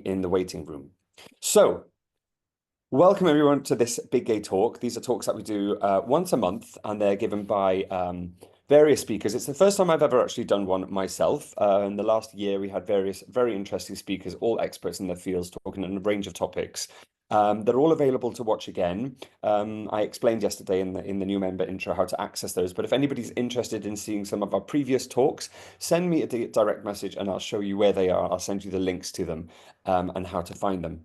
in the waiting room. So, welcome everyone to this Big Gay Talk. These are talks that we do once a month, and they're given by various speakers. It's the first time I've ever actually done one myself. In the last year, we had various very interesting speakers, all experts in their fields, talking on a range of topics. They're all available to watch again. I explained yesterday in the new member intro how to access those. But if anybody's interested in seeing some of our previous talks, send me a direct message and I'll show you where they are. I'll send you the links to them and how to find them.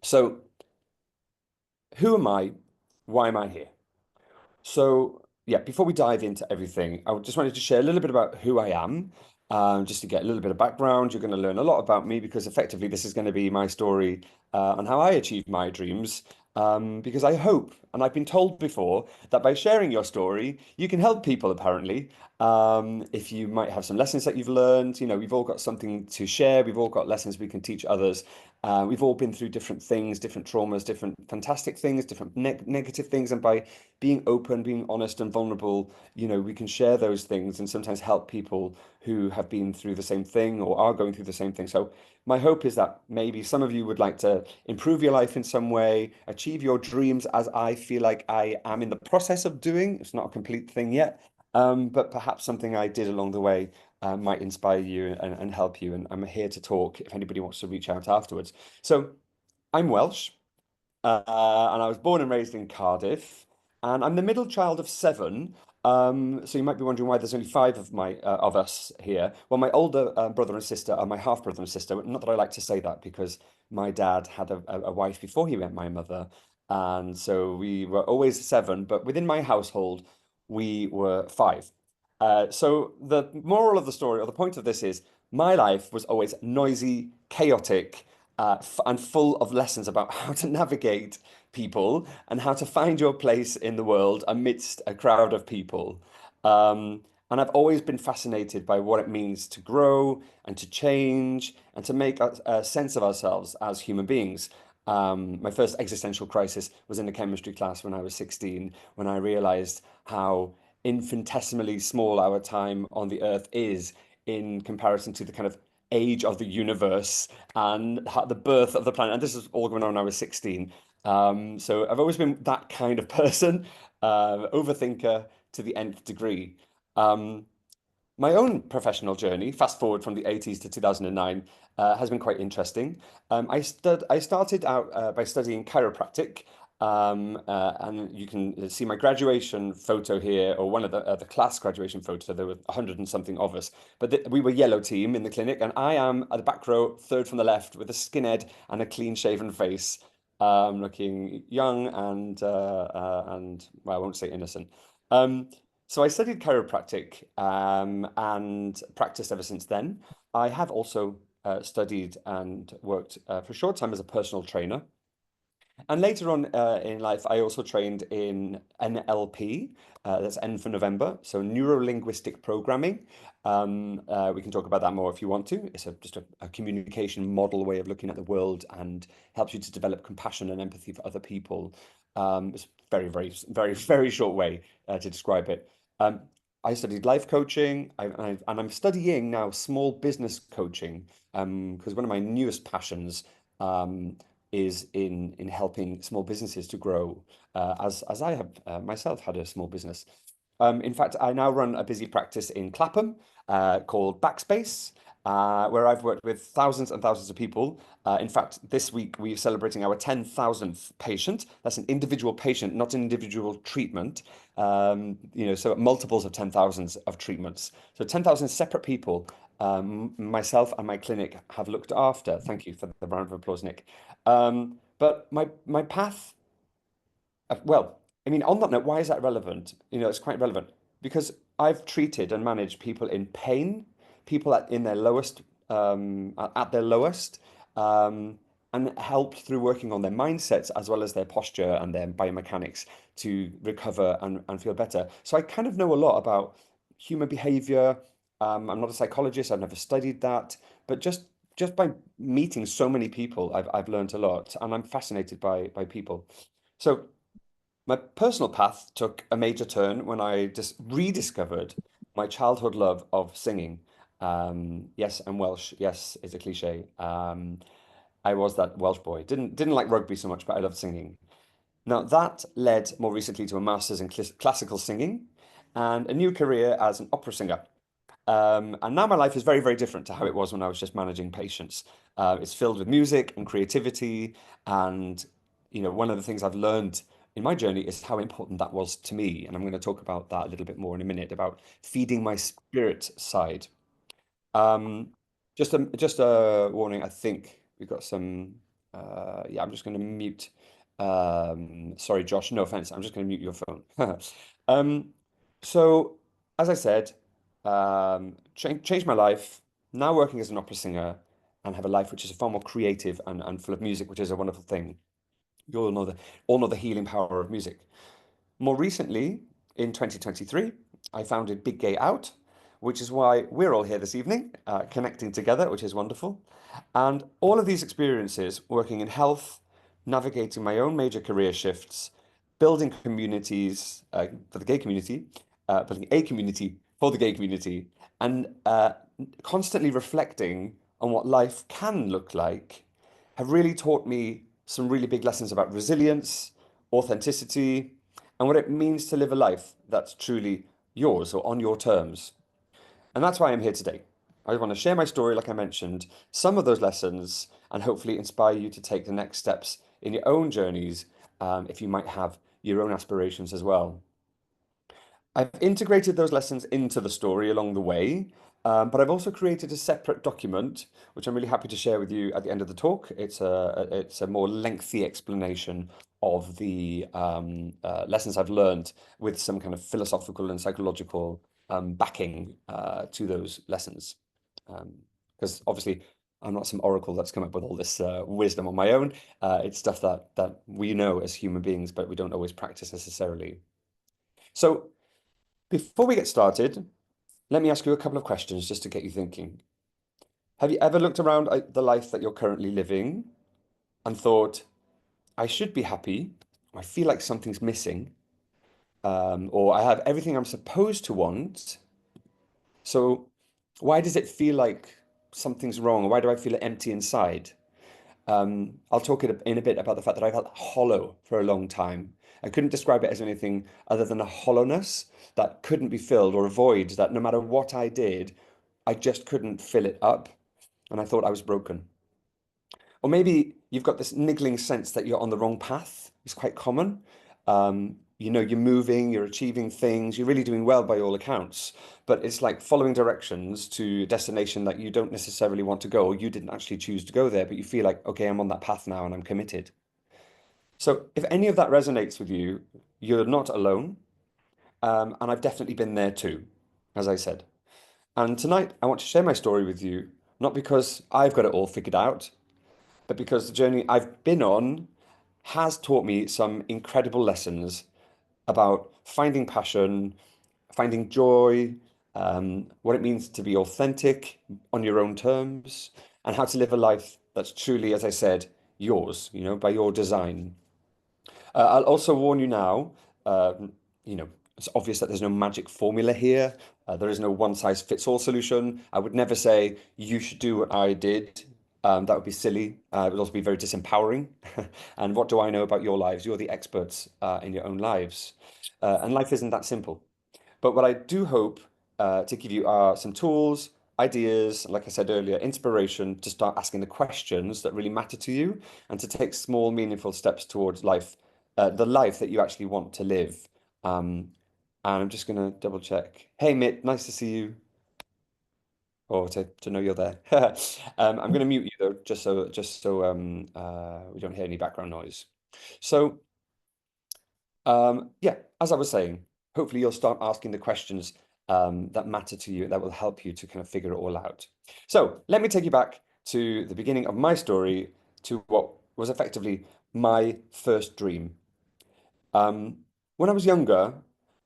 So, who am I? Why am I here? So, yeah, before we dive into everything, I just wanted to share a little bit about who I am, just to get a little bit of background. You're going to learn a lot about me because effectively this is going to be my story on how I achieved my dreams. Because I hope, and I've been told before, that by sharing your story, you can help people, apparently. If you might have some lessons that you've learned, we've all got something to share. We've all got lessons we can teach others. We've all been through different things, different traumas, different fantastic things, different negative things. And by being open, being honest and vulnerable, we can share those things and sometimes help people who have been through the same thing or are going through the same thing. So my hope is that maybe some of you would like to improve your life in some way, achieve your dreams as I feel like I am in the process of doing. It's not a complete thing yet, but perhaps something I did along the way might inspire you and help you. And I'm here to talk if anybody wants to reach out afterwards. So I'm Welsh. And I was born and raised in Cardiff, and I'm the middle child of seven. So you might be wondering why there's only five of us here. Well, my older brother and sister are my half brother and sister. Not that I like to say that because my dad had a wife before he met my mother, and so we were always seven. But within my household, we were five. So the moral of the story, or the point of this is, my life was always noisy, chaotic and full of lessons about how to navigate people and how to find your place in the world amidst a crowd of people. And I've always been fascinated by what it means to grow and to change and to make a sense of ourselves as human beings. My first existential crisis was in a chemistry class when I was 16, when I realized how infinitesimally small our time on the earth is in comparison to the kind of age of the universe and the birth of the planet. And this is all going on when I was 16. So I've always been that kind of person, overthinker to the nth degree. Um, my own professional journey, fast forward from the 80s to 2009, has been quite interesting. I started out by studying chiropractic, and you can see my graduation photo here, or one of the class graduation photo. There were 100 and something of us, but we were yellow team in the clinic, and I am at the back row, third from the left, with a skinhead and a clean-shaven face, looking young and well, I won't say innocent. Um, so I studied chiropractic and practiced ever since then. I have also studied and worked for a short time as a personal trainer. And later on in life, I also trained in NLP. That's N for November, so neuro-linguistic programming. We can talk about that more if you want to. It's just a communication model way of looking at the world and helps you to develop compassion and empathy for other people. It's very, very, very, very short way to describe it. Um, I studied life coaching, and I'm studying now small business coaching because one of my newest passions. Is in helping small businesses to grow, as I have myself had a small business. In fact, I now run a busy practice in Clapham called Backspace, where I've worked with thousands and thousands of people. In fact, this week we're celebrating our 10,000th patient. That's an individual patient, not an individual treatment. So multiples of 10,000s of treatments. So 10,000 separate people myself and my clinic have looked after. Thank you for the round of applause, Nick. But my path, well, I mean, on that note, why is that relevant? It's quite relevant because I've treated and managed people in pain, people in their lowest, at their lowest, and helped through working on their mindsets as well as their posture and their biomechanics to recover and feel better. So I kind of know a lot about human behavior. I'm not a psychologist, I've never studied that, but just by meeting so many people, I've learned a lot, and I'm fascinated by people. So my personal path took a major turn when I just rediscovered my childhood love of singing. Yes, I'm Welsh. Yes, it's a cliche. I was that Welsh boy. Didn't like rugby so much, but I loved singing. Now that led more recently to a master's in classical singing and a new career as an opera singer. And now my life is very, very different to how it was when I was just managing patients. It's filled with music and creativity. And, one of the things I've learned in my journey is how important that was to me. And I'm going to talk about that a little bit more in a minute about feeding my spirit side. Um, just a warning. I think we've got some. Yeah, I'm just going to mute. Sorry, Josh. No offense. I'm just going to mute your phone. Um, so, as I said, changed my life. Now working as an opera singer and have a life which is far more creative and full of music, which is a wonderful thing. You all know the healing power of music. More recently, in 2023, I founded Big Gay Out, which is why we're all here this evening, connecting together, which is wonderful. And all of these experiences, working in health, navigating my own major career shifts, building communities for the gay community, building a community for the gay community, and constantly reflecting on what life can look like, have really taught me some really big lessons about resilience, authenticity, and what it means to live a life that's truly yours or on your terms. And that's why I'm here today. I want to share my story, like I mentioned, some of those lessons, and hopefully inspire you to take the next steps in your own journeys, if you might have your own aspirations as well. I've integrated those lessons into the story along the way, but I've also created a separate document, which I'm really happy to share with you at the end of the talk. It's a more lengthy explanation of the lessons I've learned with some kind of philosophical and psychological backing to those lessons. Because obviously, I'm not some oracle that's come up with all this wisdom on my own. It's stuff that we know as human beings, but we don't always practice necessarily. So, before we get started, let me ask you a couple of questions just to get you thinking. Have you ever looked around at the life that you're currently living and thought, I should be happy, I feel like something's missing, or I have everything I'm supposed to want, so why does it feel like something's wrong, or why do I feel empty inside? I'll talk in a bit about the fact that I felt hollow for a long time. I couldn't describe it as anything other than a hollowness that couldn't be filled, or a void that no matter what I did, I just couldn't fill it up. And I thought I was broken. Or maybe you've got this niggling sense that you're on the wrong path. It's quite common. You're moving, you're achieving things, you're really doing well by all accounts, but it's like following directions to a destination that you don't necessarily want to go, or you didn't actually choose to go there, but you feel like, okay, I'm on that path now and I'm committed. So if any of that resonates with you, you're not alone. And I've definitely been there too, as I said. And tonight I want to share my story with you, not because I've got it all figured out, but because the journey I've been on has taught me some incredible lessons about finding passion, finding joy, what it means to be authentic on your own terms, and how to live a life that's truly, as I said, yours, by your design. I'll also warn you now, it's obvious that there's no magic formula here. There is no one size fits all solution. I would never say you should do what I did. That would be silly. It would also be very disempowering. And what do I know about your lives? You're the experts in your own lives. And life isn't that simple. But what I do hope to give you are some tools, ideas, and like I said earlier, inspiration to start asking the questions that really matter to you and to take small, meaningful steps towards life, the life that you actually want to live. And I'm just going to double check. Hey, Mitt, nice to see you. Or to know you're there. I'm going to mute you though, just so we don't hear any background noise. So yeah, as I was saying, hopefully you'll start asking the questions that matter to you that will help you to kind of figure it all out. So let me take you back to the beginning of my story, to what was effectively my first dream. When I was younger,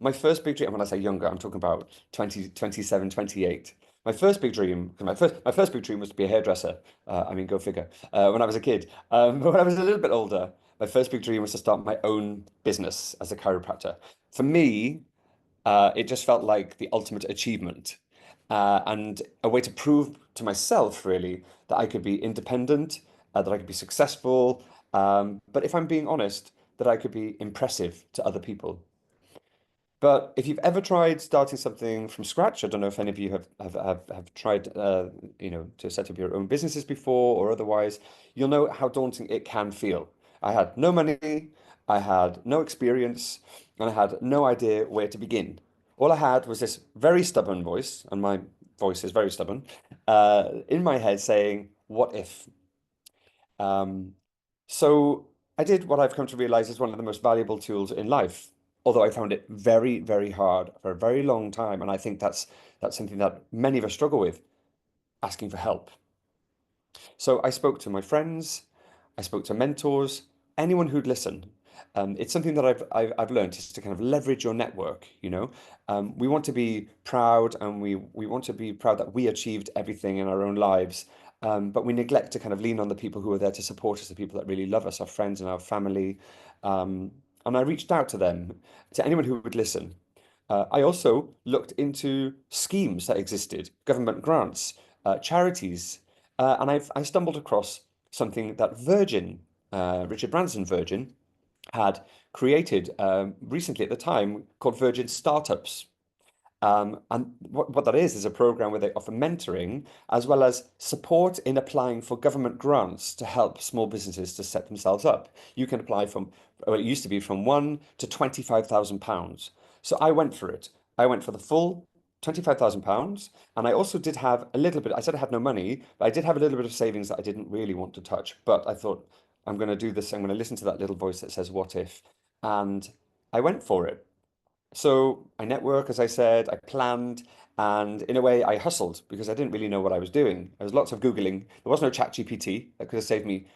my first big dream, when I say younger, I'm talking about 20, 27, 28. My first big dream, my first big dream was to be a hairdresser. I mean, go figure. When I was a kid. But when I was a little bit older, my first big dream was to start my own business as a chiropractor. For me, it just felt like the ultimate achievement, and a way to prove to myself, really, that I could be independent that I could be successful, but if I'm being honest, that I could be impressive to other people. But if you've ever tried starting something from scratch, I don't know if any of you have tried, to set up your own businesses before or otherwise, you'll know how daunting it can feel. I had no money, I had no experience, and I had no idea where to begin. All I had was this very stubborn voice, and my voice is very stubborn, in my head saying, "What if?" Um, so I did what I've come to realize is one of the most valuable tools in life, although I found it very, very hard for a very long time. And I think that's something that many of us struggle with, asking for help. So I spoke to my friends, I spoke to mentors, anyone who'd listen. It's something that I've learned is to kind of leverage your network, you know. We want to be proud and we want to be proud that we achieved everything in our own lives. But we neglect to kind of lean on the people who are there to support us, the people that really love us, our friends and our family. And I reached out to them, to anyone who would listen. I also looked into schemes that existed, government grants, charities, and I stumbled across something that Virgin, Richard Branson Virgin, had created recently at the time called Virgin Startups. And what that is a program where they offer mentoring as well as support in applying for government grants to help small businesses to set themselves up. You can apply from, well, it used to be from one to £25,000. So I went for it. I went for the full £25,000. And I also did have a little bit, I said I had no money, but I did have a little bit of savings that I didn't really want to touch. But I thought, I'm going to do this. I'm going to listen to that little voice that says, what if? And I went for it. So I network, as I said, I planned, and in a way, I hustled because I didn't really know what I was doing. There was lots of Googling. There was no ChatGPT that could have saved me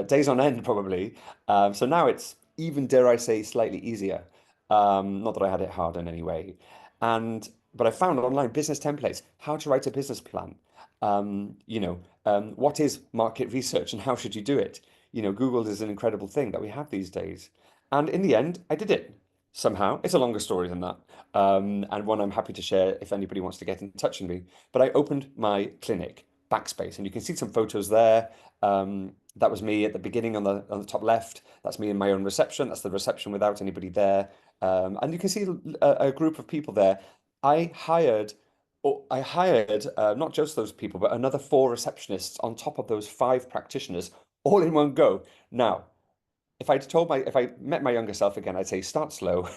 days on end, probably. So now it's even, dare I say, slightly easier. Not that I had it hard in any way. But I found online business templates, how to write a business plan. What is market research and how should you do it? You know, Google is an incredible thing that we have these days. And in the end, I did it somehow. It's a longer story than that, and one I'm happy to share if anybody wants to get in touch with me. But I opened my clinic, Backspace, and you can see some photos there. That was me at the beginning on the top left. That's me in my own reception. That's the reception without anybody there. And you can see a group of people there. I hired. I hired not just those people, but another four receptionists on top of those five practitioners, all in one go. Now, if I met my younger self again, I'd say start slow,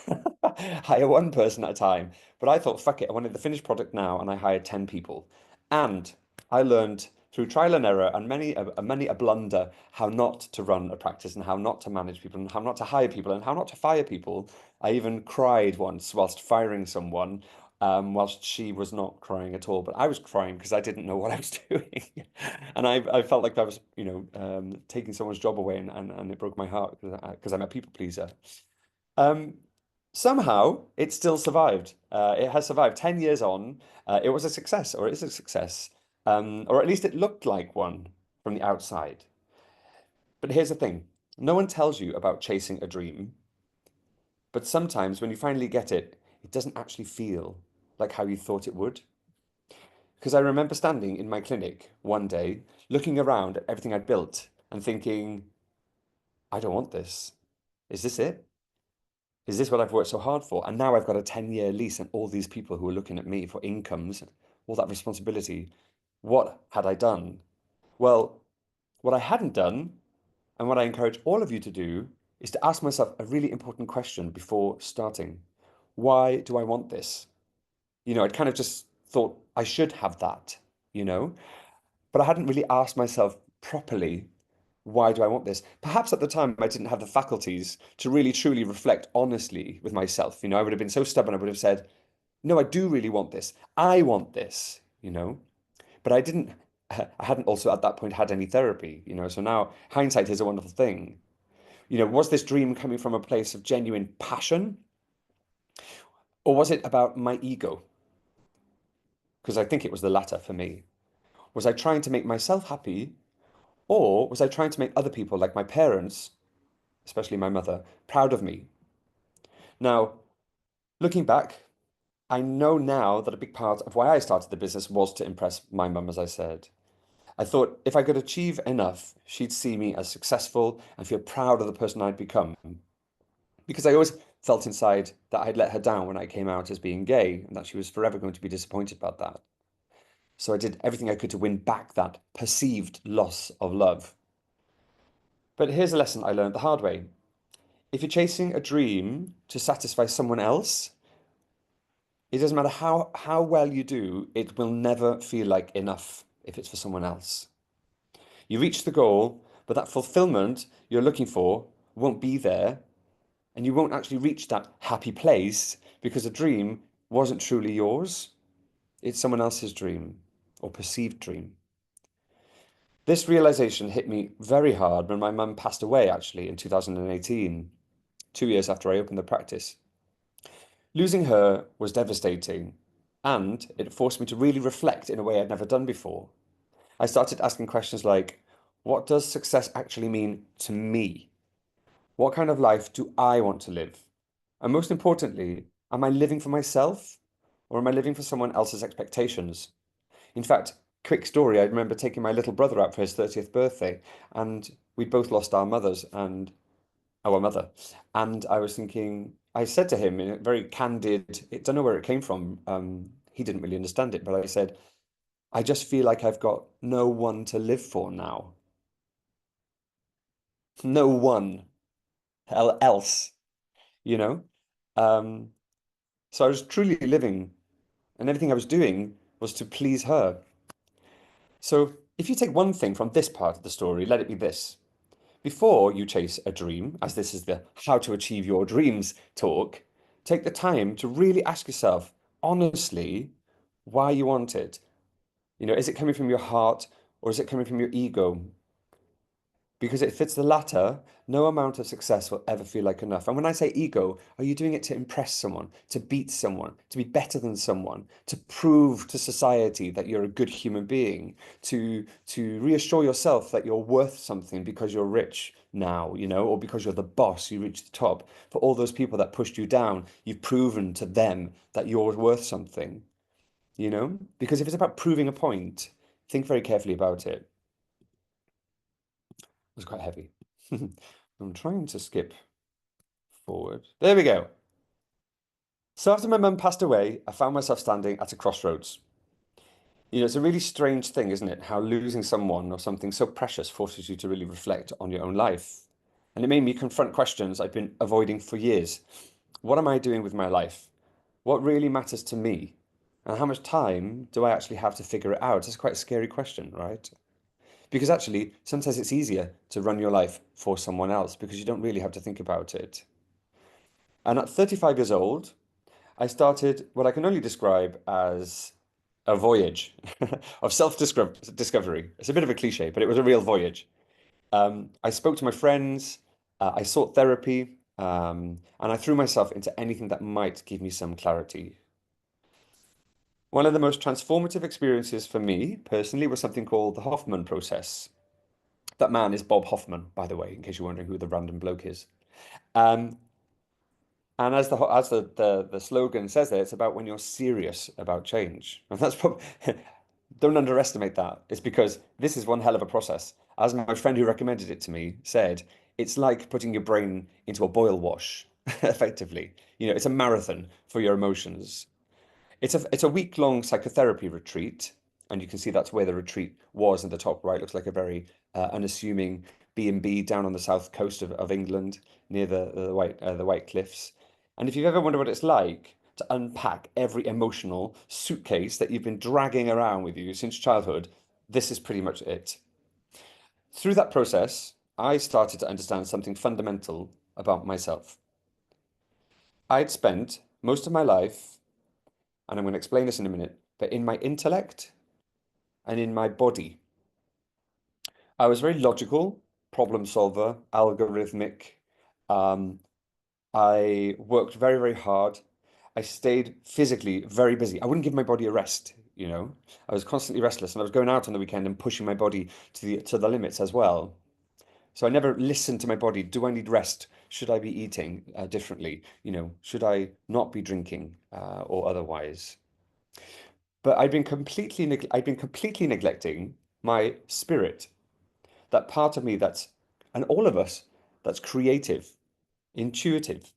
hire one person at a time. But I thought, fuck it, I wanted the finished product now, and I hired 10 people. And I learned through trial and error and many a blunder how not to run a practice and how not to manage people and how not to hire people and how not to fire people. I even cried once whilst firing someone, whilst she was not crying at all, but I was crying because I didn't know what I was doing. And I felt like I was, taking someone's job away, and it broke my heart because I'm a people pleaser. Um, Somehow it still survived. It has survived 10 years on. It was a success, or it is a success, or at least it looked like one from the outside. But here's the thing, no one tells you about chasing a dream, but sometimes when you finally get it, it doesn't actually feel like how you thought it would. Because I remember standing in my clinic one day, looking around at everything I'd built and thinking, I don't want this. Is this it? Is this what I've worked so hard for? And now I've got a 10-year lease and all these people who are looking at me for incomes, all that responsibility. What had I done? Well, what I hadn't done, and what I encourage all of you to do, is to ask myself a really important question before starting. Why do I want this? I'd kind of just thought I should have that, you know? But I hadn't really asked myself properly, why do I want this? Perhaps at the time I didn't have the faculties to really truly reflect honestly with myself. I would have been so stubborn, I would have said, no, I do really want this. I want this. But I didn't, I hadn't also at that point had any therapy. So now hindsight is a wonderful thing. Was this dream coming from a place of genuine passion, or was it about my ego? Because I think it was the latter for me. Was I trying to make myself happy, or was I trying to make other people, like my parents, especially my mother, proud of me? Now, looking back, I know now that a big part of why I started the business was to impress my mum, as I said. I thought if I could achieve enough, she'd see me as successful and feel proud of the person I'd become. Because I always felt inside that I'd let her down when I came out as being gay and that she was forever going to be disappointed about that. So I did everything I could to win back that perceived loss of love. But here's a lesson I learned the hard way. If you're chasing a dream to satisfy someone else, it doesn't matter how well you do, it will never feel like enough if it's for someone else. You reach the goal, but that fulfillment you're looking for won't be there, and you won't actually reach that happy place because the dream wasn't truly yours. It's someone else's dream or perceived dream. This realization hit me very hard when my mum passed away, actually, in 2018, 2 years after I opened the practice. Losing her was devastating, and it forced me to really reflect in a way I'd never done before. I started asking questions like, what does success actually mean to me? What kind of life do I want to live? And most importantly, am I living for myself or am I living for someone else's expectations? In fact, quick story, I remember taking my little brother out for his 30th birthday, and we'd both lost our mothers and our mother. And I was thinking, I said to him in a very candid, I don't know where it came from. He didn't really understand it, but I said, I just feel like I've got no one to live for now. No one else, you know? Um, so I was truly living, and everything I was doing was to please her. So if you take one thing from this part of the story, let it be this. Before you chase a dream, as this is the how to achieve your dreams talk, take the time to really ask yourself, honestly, why you want it. Is it coming from your heart or is it coming from your ego? Because if it's the latter, no amount of success will ever feel like enough. And when I say ego, are you doing it to impress someone, to beat someone, to be better than someone, to prove to society that you're a good human being, to reassure yourself that you're worth something because you're rich now, or because you're the boss, you reach the top. For all those people that pushed you down, you've proven to them that you're worth something. Because if it's about proving a point, think very carefully about it. It was quite heavy. I'm trying to skip forward. There we go. So after my mum passed away, I found myself standing at a crossroads. It's a really strange thing, isn't it? How losing someone or something so precious forces you to really reflect on your own life. And it made me confront questions I've been avoiding for years. What am I doing with my life? What really matters to me? And how much time do I actually have to figure it out? It's quite a scary question, right? Because actually, sometimes it's easier to run your life for someone else because you don't really have to think about it. And at 35 years old, I started what I can only describe as a voyage of self-discovery. It's a bit of a cliche, but it was a real voyage. I spoke to my friends, I sought therapy, and I threw myself into anything that might give me some clarity. One of the most transformative experiences for me personally was something called the Hoffman process. That man is Bob Hoffman, by the way, in case you're wondering who the random bloke is. Um, and as the slogan says there, it's about when you're serious about change. And that's probably, don't underestimate that. It's because this is one hell of a process. As my friend who recommended it to me said, it's like putting your brain into a boil wash, effectively. It's a marathon for your emotions. It's a week-long psychotherapy retreat, and you can see that's where the retreat was in the top right. Looks like a very unassuming B&B down on the south coast of England, near the White Cliffs. And if you've ever wondered what it's like to unpack every emotional suitcase that you've been dragging around with you since childhood, this is pretty much it. Through that process, I started to understand something fundamental about myself. I'd spent most of my life, and I'm going to explain this in a minute, but in my intellect and in my body. I was very logical, problem solver, algorithmic. Um, I worked very, very hard. I stayed physically very busy. I wouldn't give my body a rest. I was constantly restless and I was going out on the weekend and pushing my body to the limits as well. So I never listened to my body. Do I need rest? Should I be eating differently? Should I not be drinking or otherwise? But I'd been completely neglecting my spirit, that part of me that's, and all of us, that's creative, intuitive,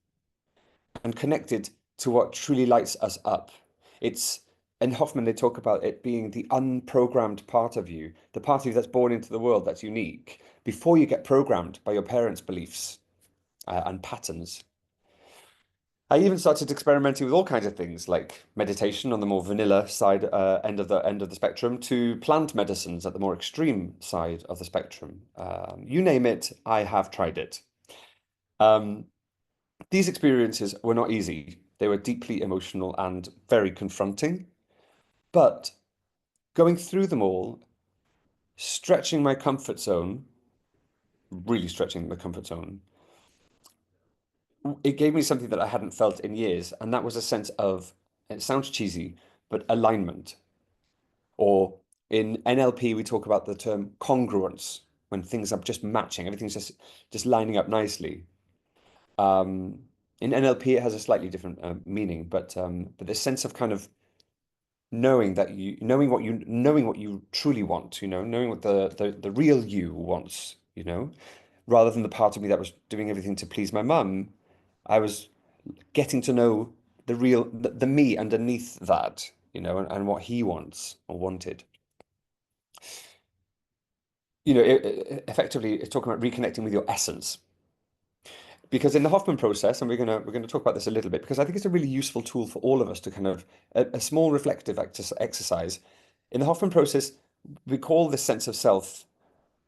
and connected to what truly lights us up. It's in Hoffman, they talk about it being the unprogrammed part of you, the part of you that's born into the world that's unique, before you get programmed by your parents' beliefs and patterns. I even started experimenting with all kinds of things like meditation on the more vanilla side end of the spectrum to plant medicines at the more extreme side of the spectrum. You name it, I have tried it. Um, these experiences were not easy. They were deeply emotional and very confronting. But going through them all, stretching my comfort zone, really stretching the comfort zone, it gave me something that I hadn't felt in years, and that was a sense of, it sounds cheesy, but alignment. Or in NLP, we talk about the term congruence, when things are just matching, everything's just lining up nicely. Um, in NLP, it has a slightly different meaning, but this sense of kind of knowing that you knowing what you truly want, knowing what the real you wants, rather than the part of me that was doing everything to please my mum. I was getting to know the me underneath that, and what he wants or wanted. Effectively, it's talking about reconnecting with your essence. Because in the Hoffman process, and we're gonna talk about this a little bit, because I think it's a really useful tool for all of us to kind of a small reflective exercise. In the Hoffman process, we call this sense of self,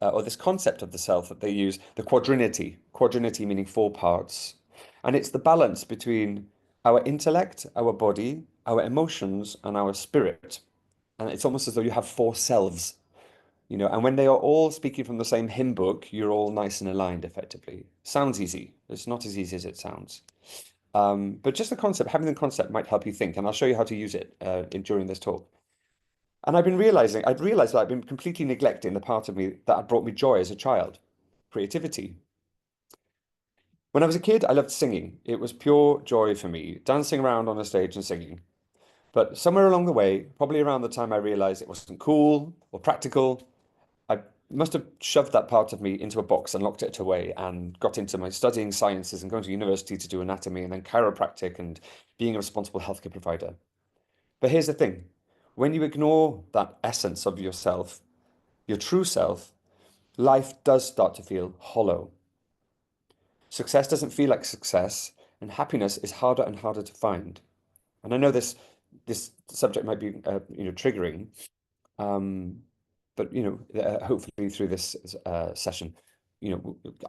or this concept of the self that they use, the quadrinity. Quadrinity meaning four parts, and it's the balance between our intellect, our body, our emotions, and our spirit. And it's almost as though you have four selves. And when they are all speaking from the same hymn book, you're all nice and aligned effectively. Sounds easy. It's not as easy as it sounds. But just the concept, having the concept might help you think, and I'll show you how to use it during this talk. And I'd realized that I'd been completely neglecting the part of me that had brought me joy as a child, creativity. When I was a kid, I loved singing. It was pure joy for me, dancing around on a stage and singing. But somewhere along the way, probably around the time I realized it wasn't cool or practical, I must have shoved that part of me into a box and locked it away and got into my studying sciences and going to university to do anatomy and then chiropractic and being a responsible healthcare provider. But here's the thing, when you ignore that essence of yourself, your true self, life does start to feel hollow. Success doesn't feel like success, and happiness is harder and harder to find. And I know this subject might be triggering, um, but hopefully through this session,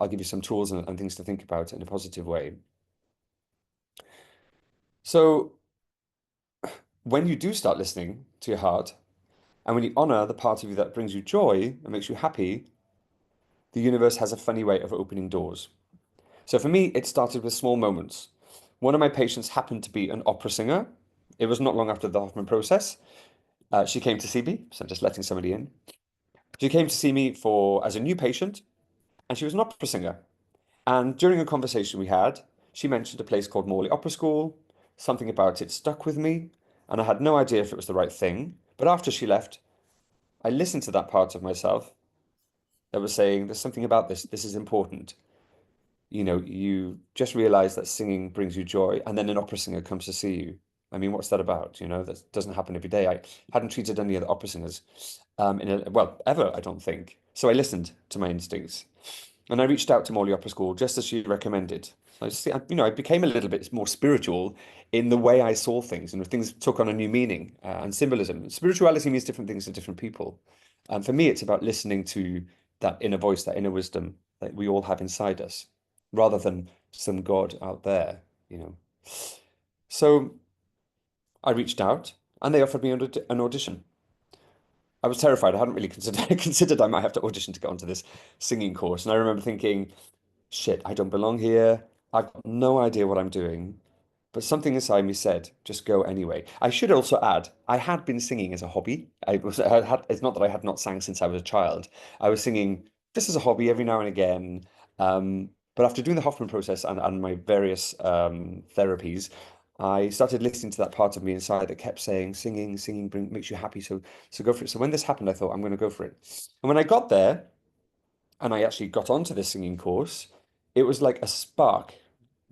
I'll give you some tools and things to think about in a positive way. So when you do start listening to your heart, and when you honor the part of you that brings you joy and makes you happy, the universe has a funny way of opening doors. So for me, it started with small moments. One of my patients happened to be an opera singer. It was not long after the Hoffman process. She came to see me, so I'm just letting somebody in. She came to see me as a new patient, and she was an opera singer. And during a conversation we had, she mentioned a place called Morley Opera School. Something about it stuck with me, and I had no idea if it was the right thing. But after she left, I listened to that part of myself that was saying, there's something about this. This is important. You just realize that singing brings you joy, and then an opera singer comes to see you. I mean, what's that about? That doesn't happen every day. I hadn't treated any of the opera singers, ever, I don't think. So I listened to my instincts, and I reached out to Morley Opera School just as she recommended. I became a little bit more spiritual in the way I saw things, and things took on a new meaning and symbolism. Spirituality means different things to different people. And for me, it's about listening to that inner voice, that inner wisdom that we all have inside us, rather than some God out there, So I reached out and they offered me an audition. I was terrified. I hadn't really considered I might have to audition to get onto this singing course. And I remember thinking, shit, I don't belong here. I've got no idea what I'm doing. But something inside me said, just go anyway. I should also add, I had been singing as a hobby. It's not that I had not sang since I was a child. I was singing just as a hobby every now and again. But after doing the Hoffman process and my various therapies, I started listening to that part of me inside that kept saying, singing makes you happy. So go for it. So when this happened, I thought, I'm going to go for it. And when I got there and I actually got onto this singing course, it was like a spark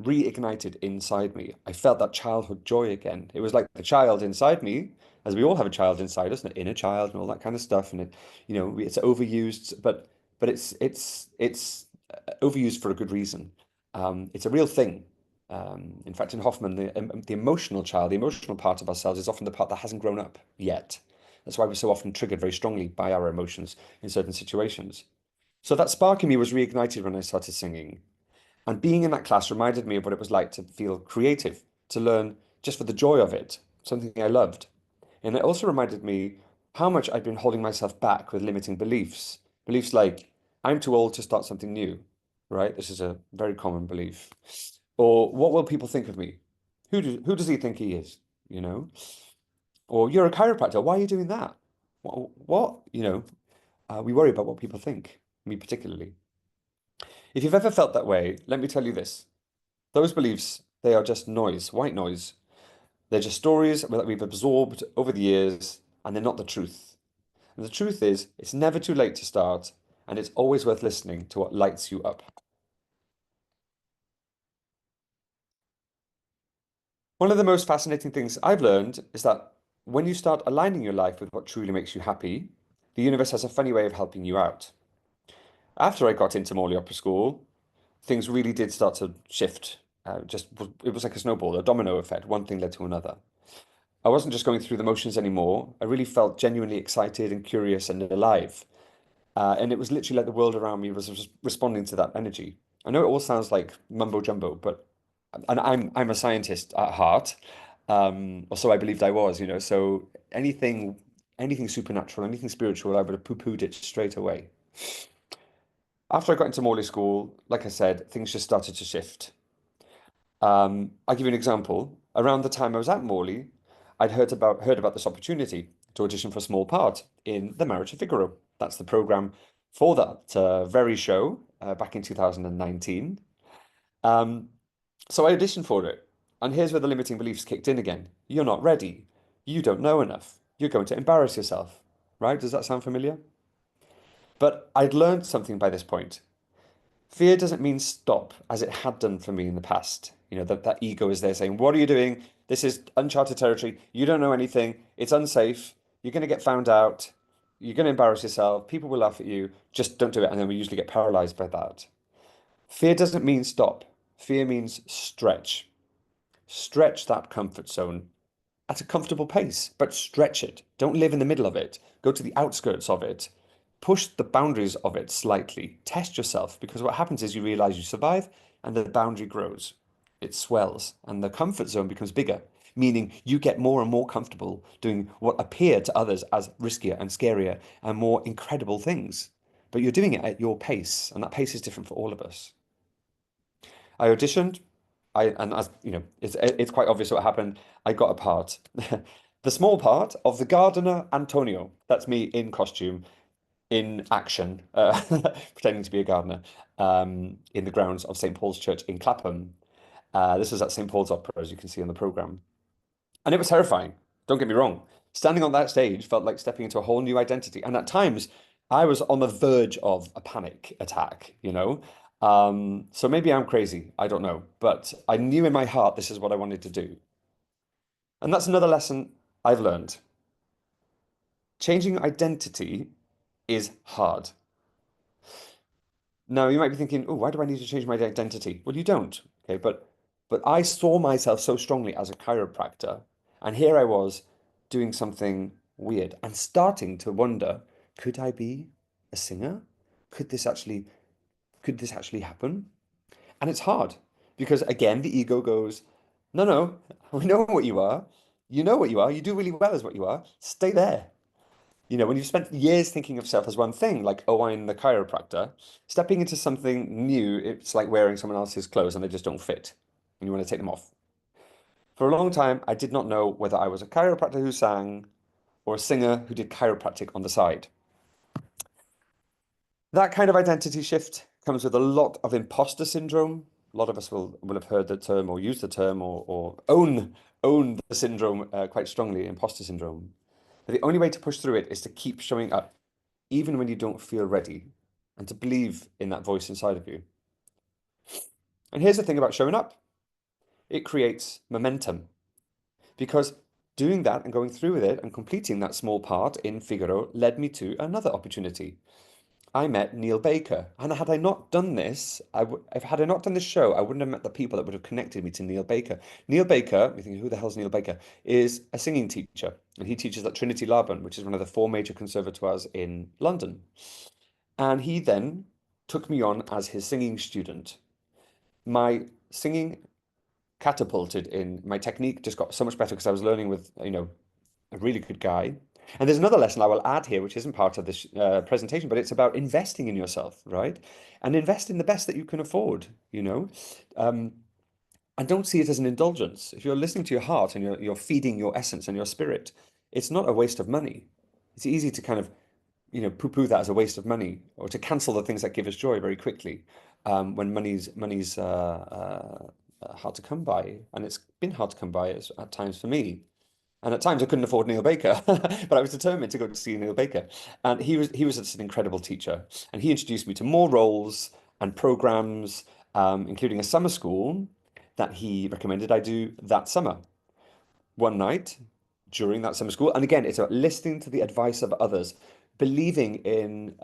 reignited inside me. I felt that childhood joy again. It was like the child inside me, as we all have a child inside us, an inner child and all that kind of stuff. And it's overused, but it's overused for a good reason. It's a real thing. In fact, in Hoffman, the emotional child, the emotional part of ourselves is often the part that hasn't grown up yet. That's why we're so often triggered very strongly by our emotions in certain situations. So that spark in me was reignited when I started singing. And being in that class reminded me of what it was like to feel creative, to learn just for the joy of it, something I loved. And it also reminded me how much I'd been holding myself back with limiting beliefs. Beliefs like, I'm too old to start something new, right? This is a very common belief. Or what will people think of me? Who does he think he is? You know? Or you're a chiropractor. Why are you doing that? What? We worry about what people think, me particularly. If you've ever felt that way, let me tell you this. Those beliefs, they are just noise, white noise. They're just stories that we've absorbed over the years, and they're not the truth. And the truth is, it's never too late to start, and it's always worth listening to what lights you up. One of the most fascinating things I've learned is that when you start aligning your life with what truly makes you happy, the universe has a funny way of helping you out. After I got into Morley Opera School, things really did start to shift. It was like a snowball, a domino effect. One thing led to another. I wasn't just going through the motions anymore. I really felt genuinely excited and curious and alive. And it was literally like the world around me was responding to that energy. I know it all sounds like mumbo jumbo, but and I'm a scientist at heart, or so I believed I was. So anything supernatural, anything spiritual, I would have poo-pooed it straight away. After I got into Morley School, like I said, things just started to shift. I'll give you an example. Around the time I was at Morley, I'd heard about this opportunity to audition for a small part in The Marriage of Figaro. That's the program for that very show back in 2019. Um, so I auditioned for it, and here's where the limiting beliefs kicked in again. You're not ready. You don't know enough. You're going to embarrass yourself. Right? Does that sound familiar? But I'd learned something by this point. Fear doesn't mean stop, as it had done for me in the past. That ego is there saying, what are you doing? This is uncharted territory. You don't know anything. It's unsafe. You're going to get found out. You're going to embarrass yourself. People will laugh at you. Just don't do it. And then we usually get paralyzed by that. Fear doesn't mean stop. Fear means stretch. Stretch that comfort zone at a comfortable pace, but stretch it. Don't live in the middle of it. Go to the outskirts of it. Push the boundaries of it slightly. Test yourself because what happens is you realize you survive and the boundary grows. It swells and the comfort zone becomes bigger, meaning you get more and more comfortable doing what appear to others as riskier and scarier and more incredible things. But you're doing it at your pace, and that pace is different for all of us. I auditioned. And as you know, it's quite obvious what happened. I got a part, the small part of the gardener Antonio. That's me in costume, in action, pretending to be a gardener, in the grounds of St. Paul's Church in Clapham. This was at St. Paul's Opera, as you can see on the program, and it was terrifying. Don't get me wrong. Standing on that stage felt like stepping into a whole new identity, and at times I was on the verge of a panic attack. So maybe I'm crazy, I don't know, but I knew in my heart this is what I wanted to do. And that's another lesson I've learned. Changing identity is hard. Now, you might be thinking, oh, why do I need to change my identity? Well, you don't. Okay, but I saw myself so strongly as a chiropractor, and here I was doing something weird and starting to wonder, could I be a singer? Could this actually could this actually happen? And it's hard because again, the ego goes, no, no, we know what you are. You know what you are. You do really well as what you are. Stay there. When you've spent years thinking of yourself as one thing, like, oh, I'm the chiropractor, stepping into something new, it's like wearing someone else's clothes and they just don't fit. And you want to take them off. For a long time, I did not know whether I was a chiropractor who sang or a singer who did chiropractic on the side. That kind of identity shift comes with a lot of imposter syndrome. A lot of us will have heard the term or used the term or own the syndrome quite strongly, imposter syndrome. But the only way to push through it is to keep showing up, even when you don't feel ready, and to believe in that voice inside of you. And here's the thing about showing up. It creates momentum because doing that and going through with it and completing that small part in Figaro led me to another opportunity. I met Neil Baker, and had I not done this, if had I not done this show, I wouldn't have met the people that would have connected me to Neil Baker. Neil Baker, you think, who the hell's Neil Baker? Is a singing teacher, and he teaches at Trinity Laban, which is one of the four major conservatoires in London. And he then took me on as his singing student. My singing catapulted in my technique, just got so much better because I was learning with, a really good guy. And there's another lesson I will add here, which isn't part of this presentation, but it's about investing in yourself, right? And invest in the best that you can afford, Um, and don't see it as an indulgence. If you're listening to your heart and you're feeding your essence and your spirit, it's not a waste of money. It's easy to kind of, poo-poo that as a waste of money or to cancel the things that give us joy very quickly when money's hard to come by, and it's been hard to come by at times for me. And at times I couldn't afford Neil Baker, but I was determined to go to see Neil Baker. And he was just an incredible teacher. And he introduced me to more roles and programs, including a summer school that he recommended I do that summer. One night during that summer school. And again, it's about listening to the advice of others, believing in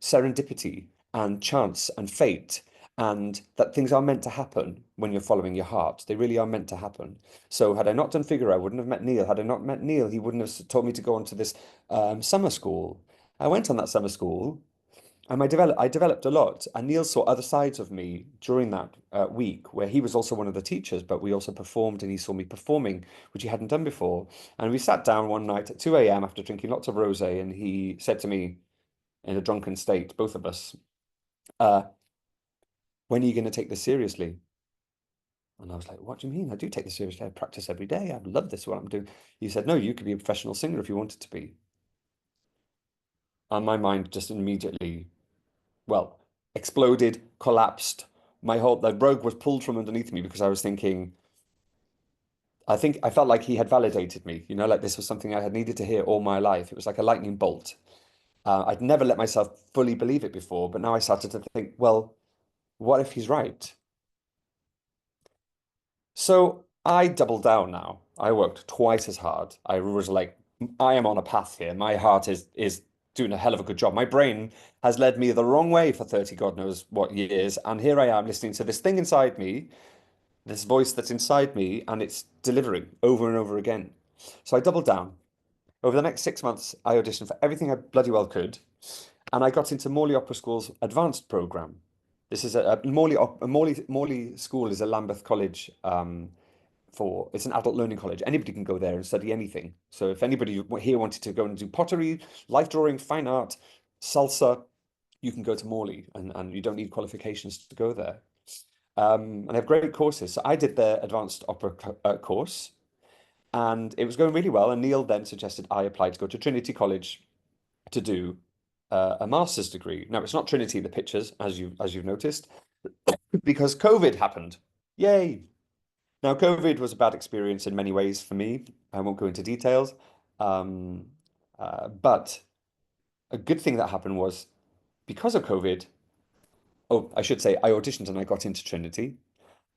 serendipity and chance and fate, and that things are meant to happen when you're following your heart. They really are meant to happen. So had I not done Figaro, I wouldn't have met Neil. Had I not met Neil, he wouldn't have told me to go on to this summer school. I went on that summer school and I developed a lot. And Neil saw other sides of me during that week, where he was also one of the teachers, but we also performed, and he saw me performing, which he hadn't done before. And we sat down one night at 2 a.m. after drinking lots of rosé, and he said to me in a drunken state, both of us, uh, "When are you going to take this seriously?" And I was like, "What do you mean? I do take this seriously. I practice every day. I love this, what I'm doing." He said, "No, you could be a professional singer if you wanted to be." And my mind just immediately, well, exploded, collapsed. The rug was pulled from underneath me because I was thinking, I think I felt like he had validated me, like this was something I had needed to hear all my life. It was like a lightning bolt. I'd never let myself fully believe it before, but now I started to think, well, what if he's right? So I doubled down now. I worked twice as hard. I was like, I am on a path here. My heart is doing a hell of a good job. My brain has led me the wrong way for 30 God knows what years. And here I am listening to this thing inside me, this voice that's inside me, and it's delivering over and over again. So I doubled down. Over the next 6 months, I auditioned for everything I bloody well could. And I got into Morley Opera School's advanced program. This is Morley School is a Lambeth college it's an adult learning college. Anybody can go there and study anything. So if anybody here wanted to go and do pottery, life drawing, fine art, salsa, you can go to Morley, and you don't need qualifications to go there. And they have great courses. So I did the advanced opera course, and it was going really well. And Neil then suggested I apply to go to Trinity College to do a master's degree. Now it's not Trinity, the pictures, as you've noticed, because COVID happened. Yay! Now, COVID was a bad experience in many ways for me. I won't go into details. Um, but a good thing that happened was because of COVID, oh, I should say I auditioned and I got into Trinity.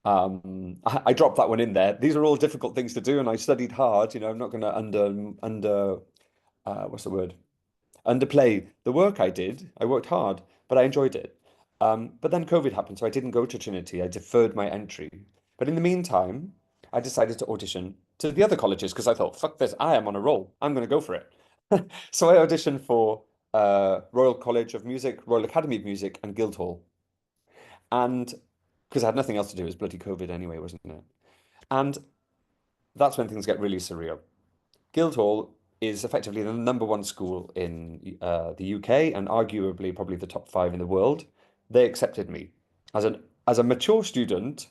I dropped that one in there. These are all difficult things to do, and I studied hard. I'm not going to what's the word? Underplay the work I did. I worked hard, but I enjoyed it. But then COVID happened, so I didn't go to Trinity. I deferred my entry. But in the meantime, I decided to audition to the other colleges because I thought, fuck this, I am on a roll. I'm going to go for it. So I auditioned for Royal College of Music, Royal Academy of Music, and Guildhall. And because I had nothing else to do, it was bloody COVID anyway, wasn't it? And that's when things get really surreal. Guildhall is effectively the number one school in the UK and arguably probably the top five in the world. They accepted me as a mature student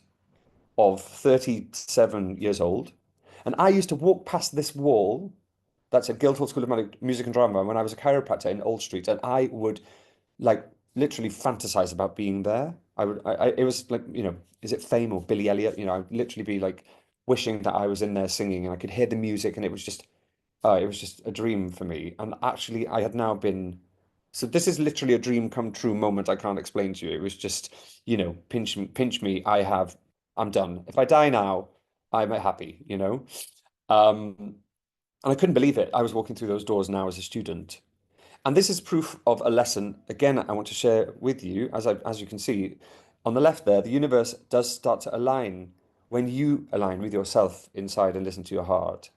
of 37 years old. And I used to walk past this wall that's at Guildhall School of Music and Drama when I was a chiropractor in Old Street, and I would like literally fantasize about being there. it was like, is it Fame or Billy Elliot? I'd literally be like wishing that I was in there singing and I could hear the music and it was just a dream for me. And actually, I had now been. So this is literally a dream come true moment I can't explain to you. It was just, pinch me. I'm done. If I die now, I'm happy. And I couldn't believe it. I was walking through those doors now as a student. And this is proof of a lesson. Again, I want to share with you, as you can see on the left there, the universe does start to align when you align with yourself inside and listen to your heart.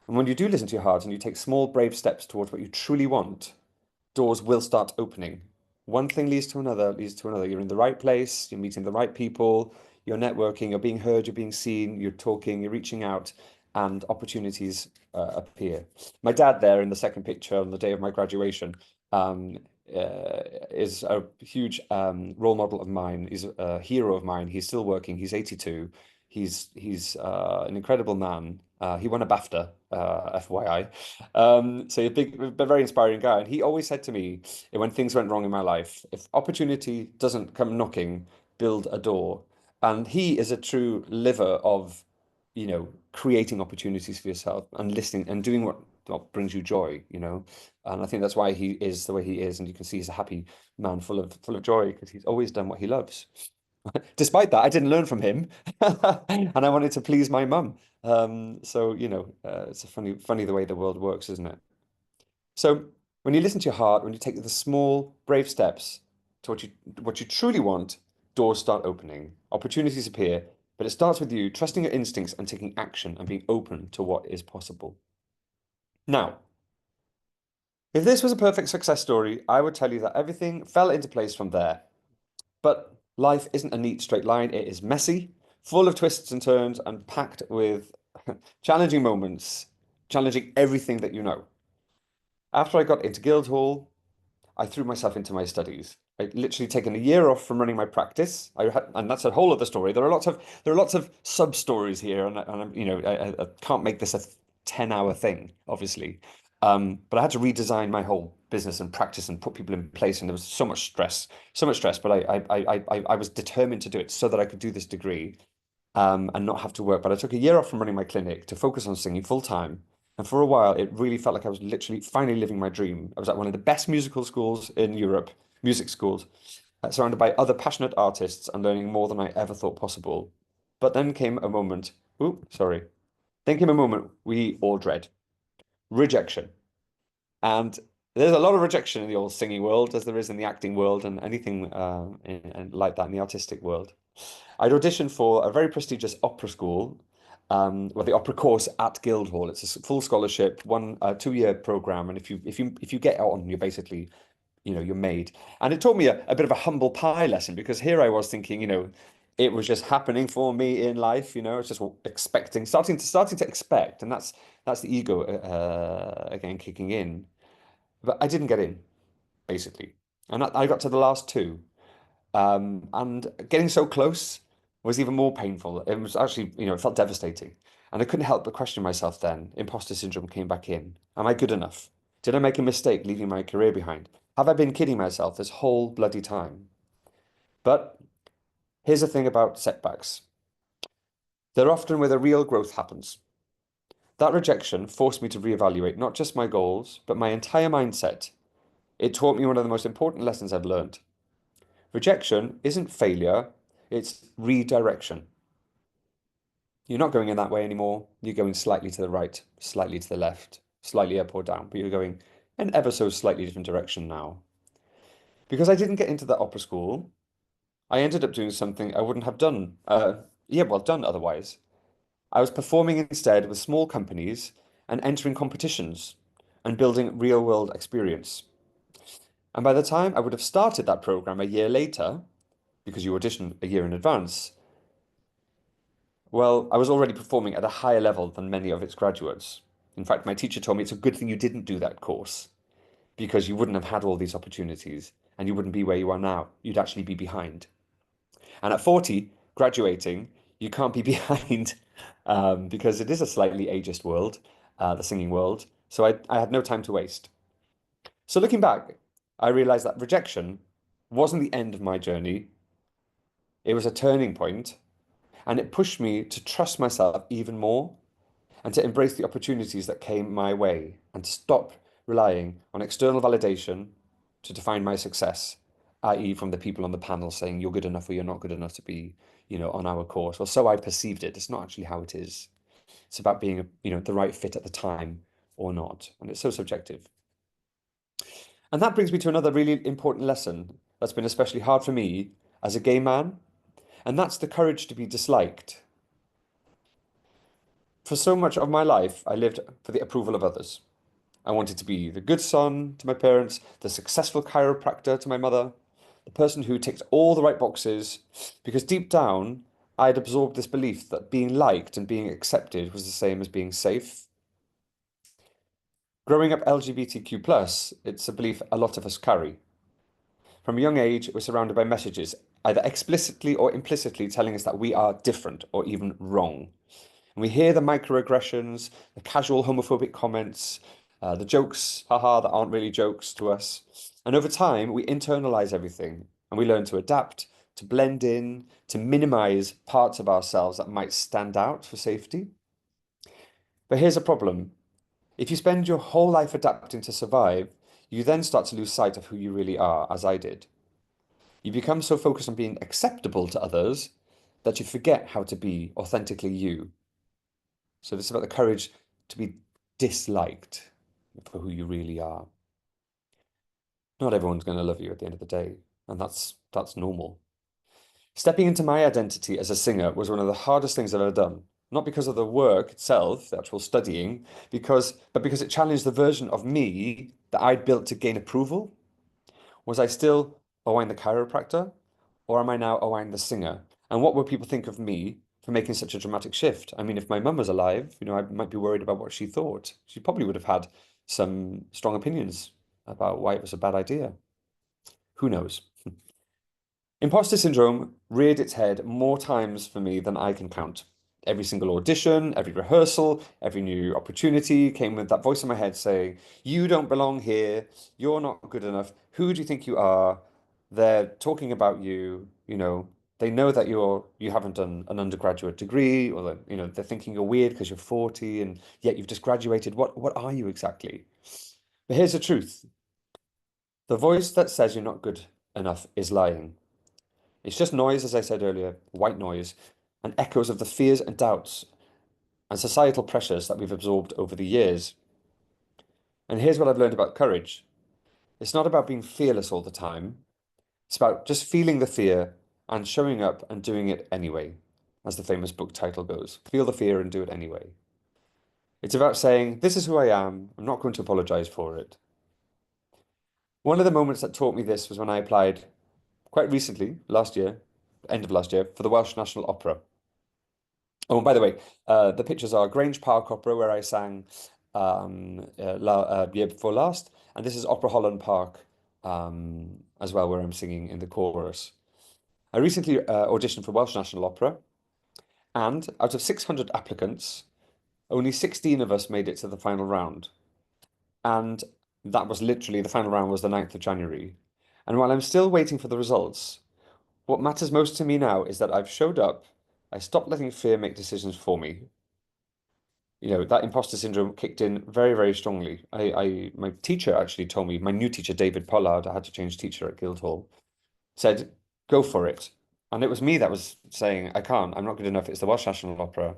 And when you do listen to your heart and you take small, brave steps towards what you truly want, doors will start opening. One thing leads to another, leads to another. You're in the right place, you're meeting the right people, you're networking, you're being heard, you're being seen, you're talking, you're reaching out, and opportunities appear. My dad there in the second picture on the day of my graduation um, is a huge role model of mine. He's a hero of mine. He's still working. He's 82. He's an incredible man. He won a BAFTA, FYI. So a big, but very inspiring guy. And he always said to me, when things went wrong in my life, if opportunity doesn't come knocking, build a door. And he is a true liver of, creating opportunities for yourself and listening and doing what brings you joy. And I think that's why he is the way he is. And you can see he's a happy man full of joy because he's always done what he loves. Despite that, I didn't learn from him, and I wanted to please my mum. So it's a funny the way the world works, isn't it? So when you listen to your heart, when you take the small, brave steps to what you truly want, doors start opening, opportunities appear, but it starts with you trusting your instincts and taking action and being open to what is possible. Now, if this was a perfect success story, I would tell you that everything fell into place from there. But life isn't a neat straight line. It is messy, full of twists and turns, and packed with challenging moments, challenging everything that you know. After I got into Guildhall, I threw myself into my studies. I'd literally taken a year off from running my practice. And that's a whole other story. There are lots of sub stories here, and I can't make this a 10-hour thing, obviously. But I had to redesign my whole business and practice and put people in place, and there was so much stress. But I was determined to do it so that I could do this degree and not have to work. But I took a year off from running my clinic to focus on singing full time. And for a while, it really felt like I was literally finally living my dream. I was at one of the best musical schools in Europe, music schools, surrounded by other passionate artists and learning more than I ever thought possible. But then came a moment, sorry. Then came a moment we all dread, rejection. And there's a lot of rejection in the old singing world, as there is in the acting world and anything like that in the artistic world. I'd auditioned for a very prestigious opera school, well, the opera course at Guildhall. It's a full scholarship, 2-year program, and if you get on, you're basically, you're made. And it taught me a bit of a humble pie lesson because here I was thinking, it was just happening for me in life. It's just expecting, starting to expect, and that's the ego again kicking in. But I didn't get in, basically, and I got to the last two. And getting so close was even more painful. It was actually, it felt devastating. And I couldn't help but question myself then. Imposter syndrome came back in. Am I good enough? Did I make a mistake leaving my career behind? Have I been kidding myself this whole bloody time? But here's the thing about setbacks. They're often where the real growth happens. That rejection forced me to reevaluate not just my goals, but my entire mindset. It taught me one of the most important lessons I've learned. Rejection isn't failure, it's redirection. You're not going in that way anymore. You're going slightly to the right, slightly to the left, slightly up or down, but you're going an ever so slightly different direction now. Because I didn't get into that opera school, I ended up doing something I wouldn't have done, done otherwise. I was performing instead with small companies and entering competitions and building real world experience. And by the time I would have started that program a year later, because you audition a year in advance, well, I was already performing at a higher level than many of its graduates. In fact, my teacher told me it's a good thing you didn't do that course because you wouldn't have had all these opportunities and you wouldn't be where you are now. You'd actually be behind. And at 40, graduating, you can't be behind because it is a slightly ageist world, the singing world. So I had no time to waste. So looking back, I realized that rejection wasn't the end of my journey. It was a turning point, and it pushed me to trust myself even more and to embrace the opportunities that came my way and to stop relying on external validation to define my success, i.e., from the people on the panel saying you're good enough or you're not good enough to be, on our course. Well, so I perceived it. It's not actually how it is. It's about being, the right fit at the time or not. And it's so subjective. And that brings me to another really important lesson that's been especially hard for me as a gay man, and that's the courage to be disliked. For so much of my life, I lived for the approval of others. I wanted to be the good son to my parents, the successful chiropractor to my mother, the person who ticked all the right boxes, because deep down, I had absorbed this belief that being liked and being accepted was the same as being safe. Growing up LGBTQ+, it's a belief a lot of us carry. From a young age, we're surrounded by messages, either explicitly or implicitly telling us that we are different or even wrong. And we hear the microaggressions, the casual homophobic comments, the jokes, haha, that aren't really jokes to us. And over time, we internalize everything and we learn to adapt, to blend in, to minimize parts of ourselves that might stand out for safety. But here's a problem. If you spend your whole life adapting to survive, you then start to lose sight of who you really are, as I did. You become so focused on being acceptable to others that you forget how to be authentically you. So this is about the courage to be disliked for who you really are. Not everyone's going to love you at the end of the day, and that's normal. Stepping into my identity as a singer was one of the hardest things I've ever done. Not because of the work itself, the actual studying, but because it challenged the version of me that I'd built to gain approval. Was I still Owain the chiropractor, or am I now Owain the singer? And what would people think of me for making such a dramatic shift? I mean, if my mum was alive, I might be worried about what she thought. She probably would have had some strong opinions about why it was a bad idea. Who knows? Imposter syndrome reared its head more times for me than I can count. Every single audition, every rehearsal, every new opportunity came with that voice in my head saying, "You don't belong here. You're not good enough. Who do you think you are? They're talking about you, they know that you haven't done an undergraduate degree, or that, they're thinking you're weird because you're 40 and yet you've just graduated. What are you exactly?" But here's the truth. The voice that says you're not good enough is lying. It's just noise, as I said earlier, white noise, and echoes of the fears and doubts and societal pressures that we've absorbed over the years. And here's what I've learned about courage. It's not about being fearless all the time. It's about just feeling the fear and showing up and doing it anyway, as the famous book title goes. Feel the fear and do it anyway. It's about saying, this is who I am. I'm not going to apologize for it. One of the moments that taught me this was when I applied quite recently, last year, end of last year, for the Welsh National Opera. Oh, and by the way, the pictures are Grange Park Opera, where I sang year before last, and this is Opera Holland Park as well, where I'm singing in the chorus. I recently auditioned for Welsh National Opera, and out of 600 applicants, only 16 of us made it to the final round. And that was literally, the final round was the 9th of January. And while I'm still waiting for the results, what matters most to me now is that I've showed up, I stopped letting fear make decisions for me. That imposter syndrome kicked in very, very strongly. My teacher actually told me, my new teacher, David Pollard, I had to change teacher at Guildhall, said, go for it. And it was me that was saying, I can't, I'm not good enough. It's the Welsh National Opera.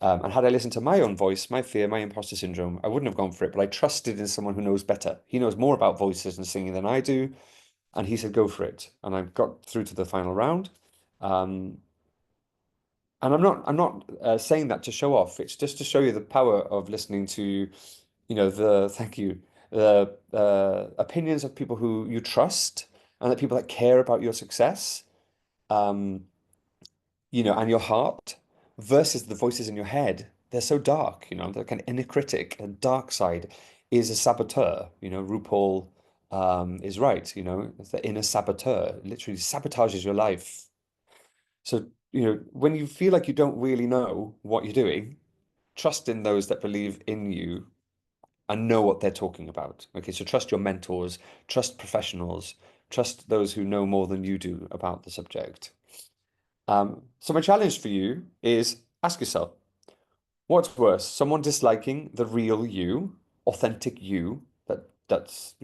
And had I listened to my own voice, my fear, my imposter syndrome, I wouldn't have gone for it. But I trusted in someone who knows better. He knows more about voices and singing than I do. And he said, go for it. And I got through to the final round. Um, and I'm not saying that to show off. It's just to show you the power of listening to, thank you, the opinions of people who you trust and the people that care about your success, um, and your heart versus the voices in your head. They're so dark, they're kind of inner critic. A dark side is a saboteur. RuPaul is right, it's the inner saboteur. It literally sabotages your life. So, when you feel like you don't really know what you're doing, trust in those that believe in you and know what they're talking about. Okay, so trust your mentors, trust professionals, trust those who know more than you do about the subject. So my challenge for you is ask yourself, what's worse, someone disliking the real you, authentic you, that's,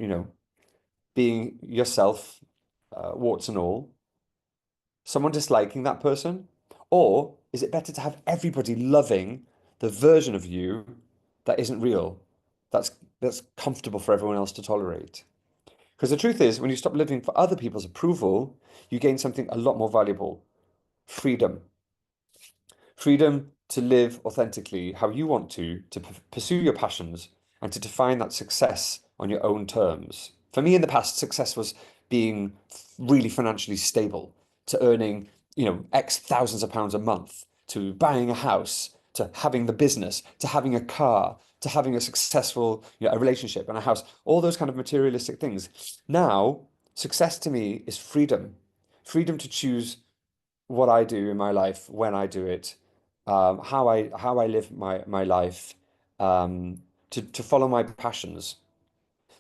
being yourself, warts and all, someone disliking that person? Or is it better to have everybody loving the version of you that isn't real, that's that's comfortable for everyone else to tolerate? Because the truth is, when you stop living for other people's approval, you gain something a lot more valuable: freedom. Freedom to live authentically how you want to pursue your passions and to define that success on your own terms. For me in the past, success was being really financially stable, to earning, X thousands of pounds a month, to buying a house, to having the business, to having a car, to having a successful, a relationship and a house, all those kind of materialistic things. Now, success to me is freedom. Freedom to choose what I do in my life, when I do it, how I live my life, to follow my passions.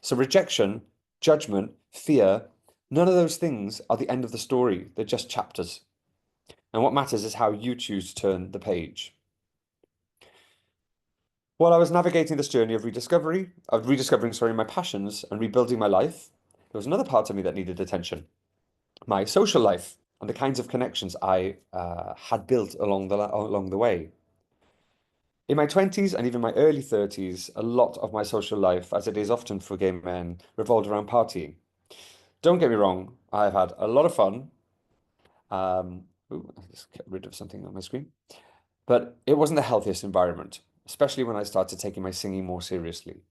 So rejection, judgment, fear, none of those things are the end of the story. They're just chapters. And what matters is how you choose to turn the page. While I was navigating this journey of rediscovering, sorry, my passions and rebuilding my life, there was another part of me that needed attention: my social life and the kinds of connections I had built along the way. In my 20s and even my early 30s, a lot of my social life, as it is often for gay men, revolved around partying. Don't get me wrong, I've had a lot of fun. I just get rid of something on my screen. But it wasn't the healthiest environment, especially when I started taking my singing more seriously.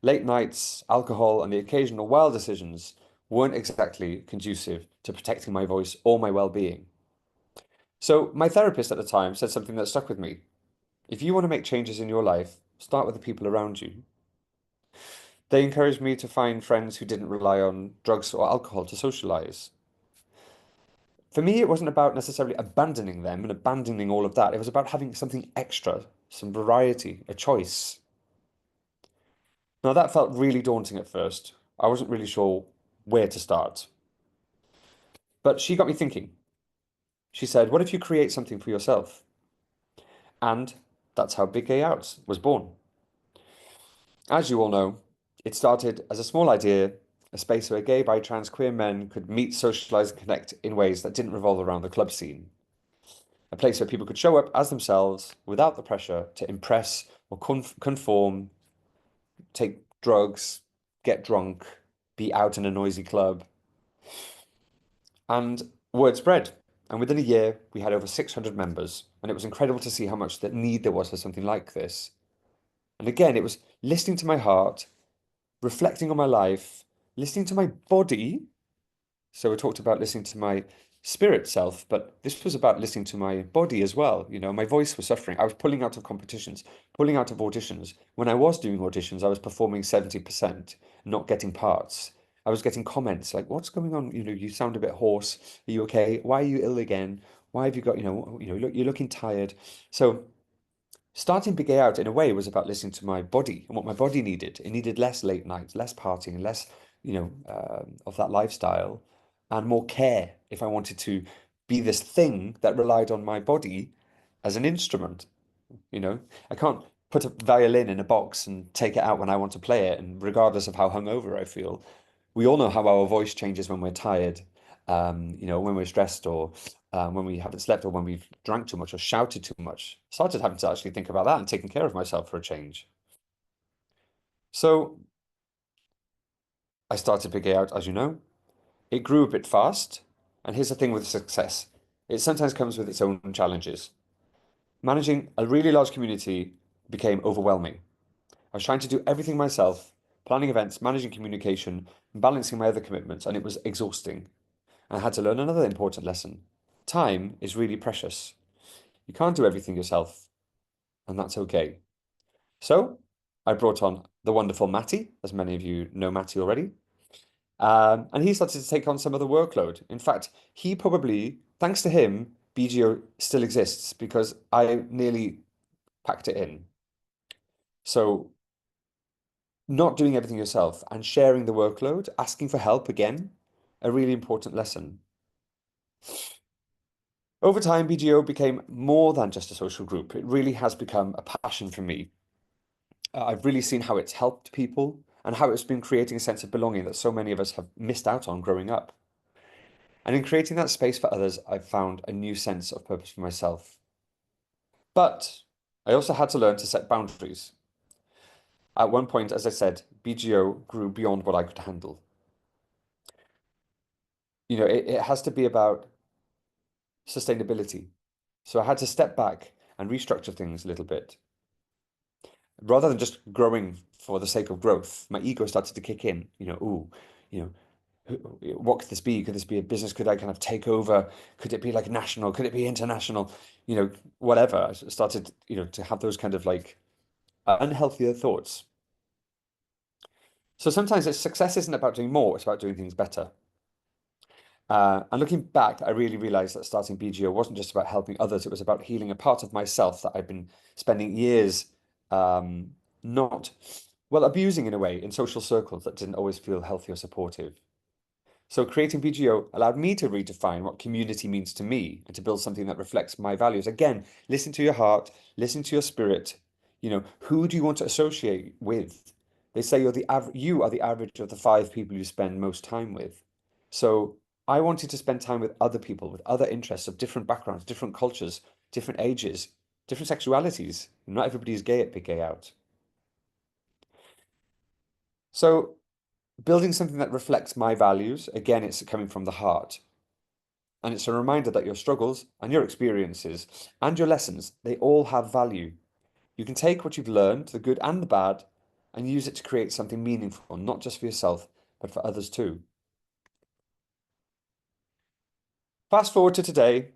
Late nights, alcohol, and the occasional wild decisions weren't exactly conducive to protecting my voice or my well-being. So my therapist at the time said something that stuck with me. If you want to make changes in your life, start with the people around you. They encouraged me to find friends who didn't rely on drugs or alcohol to socialize. For me, it wasn't about necessarily abandoning them and abandoning all of that. It was about having something extra, some variety, a choice. Now, that felt really daunting at first. I wasn't really sure where to start. But she got me thinking. She said, what if you create something for yourself? And that's how Big Gay Outs was born. As you all know, it started as a small idea, a space where gay, bi, trans, queer men could meet, socialize, and connect in ways that didn't revolve around the club scene. A place where people could show up as themselves without the pressure to impress or conform, take drugs, get drunk, be out in a noisy club. And word spread. And within a year, we had over 600 members. And it was incredible to see how much that need there was for something like this. And again, it was listening to my heart, reflecting on my life, listening to my body. So we talked about listening to my spirit self, but this was about listening to my body as well. My voice was suffering. I was pulling out of competitions, pulling out of auditions. When I was doing auditions, I was performing 70%, not getting parts. I was getting comments like, "What's going on? You sound a bit hoarse. Are you okay? Why are you ill again? Why have you got, you're looking tired." So starting Big A Out in a way was about listening to my body and what my body needed. It needed less late nights, less partying, less, of that lifestyle, and more care if I wanted to be this thing that relied on my body as an instrument. I can't put a violin in a box and take it out when I want to play it, and regardless of how hungover I feel. We all know how our voice changes when we're tired, when we're stressed, or when we haven't slept, or when we've drank too much or shouted too much. Started having to actually think about that and taking care of myself for a change. So I started Big A Out, as you know. It grew a bit fast, and here's the thing with success. It sometimes comes with its own challenges. Managing a really large community became overwhelming. I was trying to do everything myself, planning events, managing communication, and balancing my other commitments, and it was exhausting. I had to learn another important lesson. Time is really precious. You can't do everything yourself, and that's okay. So I brought on the wonderful Matty, as many of you know Matty already. And he started to take on some of the workload. In fact, he probably, thanks to him, BGO still exists because I nearly packed it in. So not doing everything yourself and sharing the workload, asking for help again, a really important lesson. Over time, BGO became more than just a social group. It really has become a passion for me. I've really seen how it's helped people and how it's been creating a sense of belonging that so many of us have missed out on growing up. And in creating that space for others, I've found a new sense of purpose for myself. But I also had to learn to set boundaries. At one point, as I said, BGO grew beyond what I could handle. It has to be about sustainability. So I had to step back and restructure things a little bit. Rather than just growing for the sake of growth, my ego started to kick in. You know, what could this be? Could this be a business? Could I kind of take over? Could it be like national? Could it be international? Whatever. I started, to have those kind of like unhealthier thoughts. So sometimes success isn't about doing more, it's about doing things better. And looking back, I really realized that starting BGO wasn't just about helping others, it was about healing a part of myself that I've been spending years not, well, abusing in a way in social circles that didn't always feel healthy or supportive. So creating BGO allowed me to redefine what community means to me and to build something that reflects my values. Again, listen to your heart, listen to your spirit. Who do you want to associate with? They say you are the average of the 5 people you spend most time with. So I wanted to spend time with other people with other interests of different backgrounds, different cultures, different ages, different sexualities. Not everybody is gay at Big Gay Out. So building something that reflects my values, again, it's coming from the heart. And it's a reminder that your struggles and your experiences and your lessons, they all have value. You can take what you've learned, the good and the bad, and use it to create something meaningful, not just for yourself, but for others too. Fast forward to today,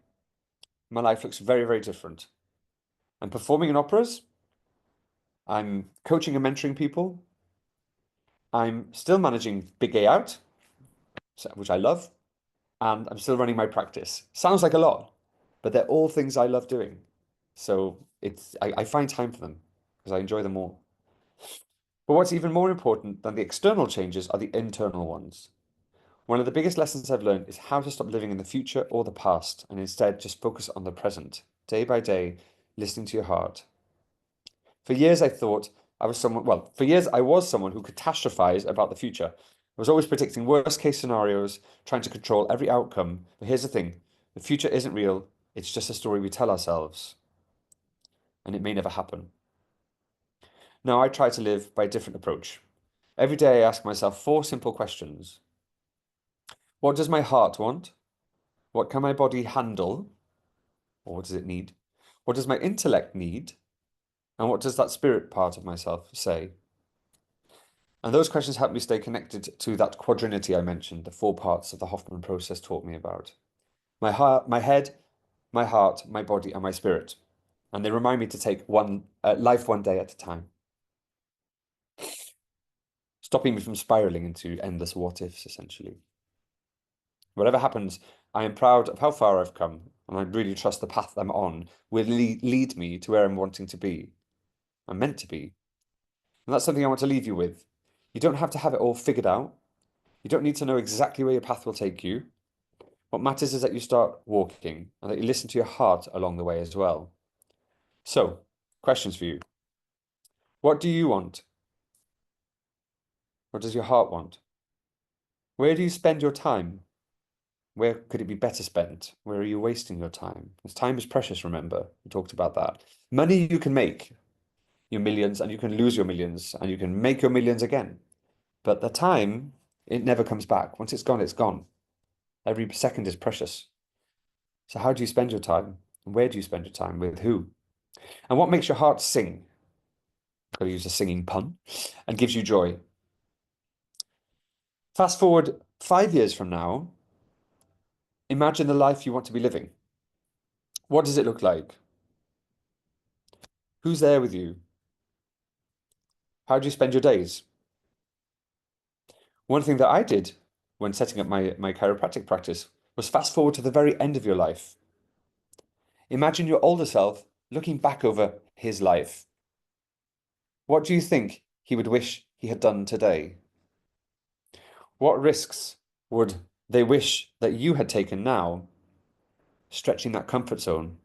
my life looks very, very different. I'm performing in operas, I'm coaching and mentoring people, I'm still managing Big Gay Out, which I love, and I'm still running my practice. Sounds like a lot, but they're all things I love doing. So I find time for them because I enjoy them all. But what's even more important than the external changes are the internal ones. One of the biggest lessons I've learned is how to stop living in the future or the past and instead just focus on the present, day by day, listening to your heart. For years, I thought I was someone, well, for years, I was someone who catastrophized about the future. I was always predicting worst case scenarios, trying to control every outcome. But here's the thing, the future isn't real, it's just a story we tell ourselves, and it may never happen. Now, I try to live by a different approach. Every day, I ask myself 4 simple questions. What does my heart want? What can my body handle? Or what does it need? What does my intellect need? And what does that spirit part of myself say? And those questions help me stay connected to that quadrinity I mentioned, the 4 parts of the Hoffman process taught me about. My heart, my head, my heart, my body, and my spirit. And they remind me to take life one day at a time, stopping me from spiraling into endless what ifs, essentially. Whatever happens, I am proud of how far I've come, and I really trust the path I'm on will lead me to where I'm wanting to be. I'm meant to be. And that's something I want to leave you with. You don't have to have it all figured out. You don't need to know exactly where your path will take you. What matters is that you start walking and that you listen to your heart along the way as well. So, questions for you. What do you want? What does your heart want? Where do you spend your time? Where could it be better spent? Where are you wasting your time? Because time is precious, remember. We talked about that. Money you can make your millions and you can lose your millions and you can make your millions again. But the time, it never comes back. Once it's gone, it's gone. Every second is precious. So how do you spend your time? And where do you spend your time? With who? And what makes your heart sing? Got to use a singing pun, and gives you joy. Fast forward 5 years from now, imagine the life you want to be living. What does it look like? Who's there with you? How do you spend your days? One thing that I did when setting up my chiropractic practice was fast forward to the very end of your life. Imagine your older self looking back over his life. What do you think he would wish he had done today? What risks would they wish that you had taken now? stretching that comfort zone.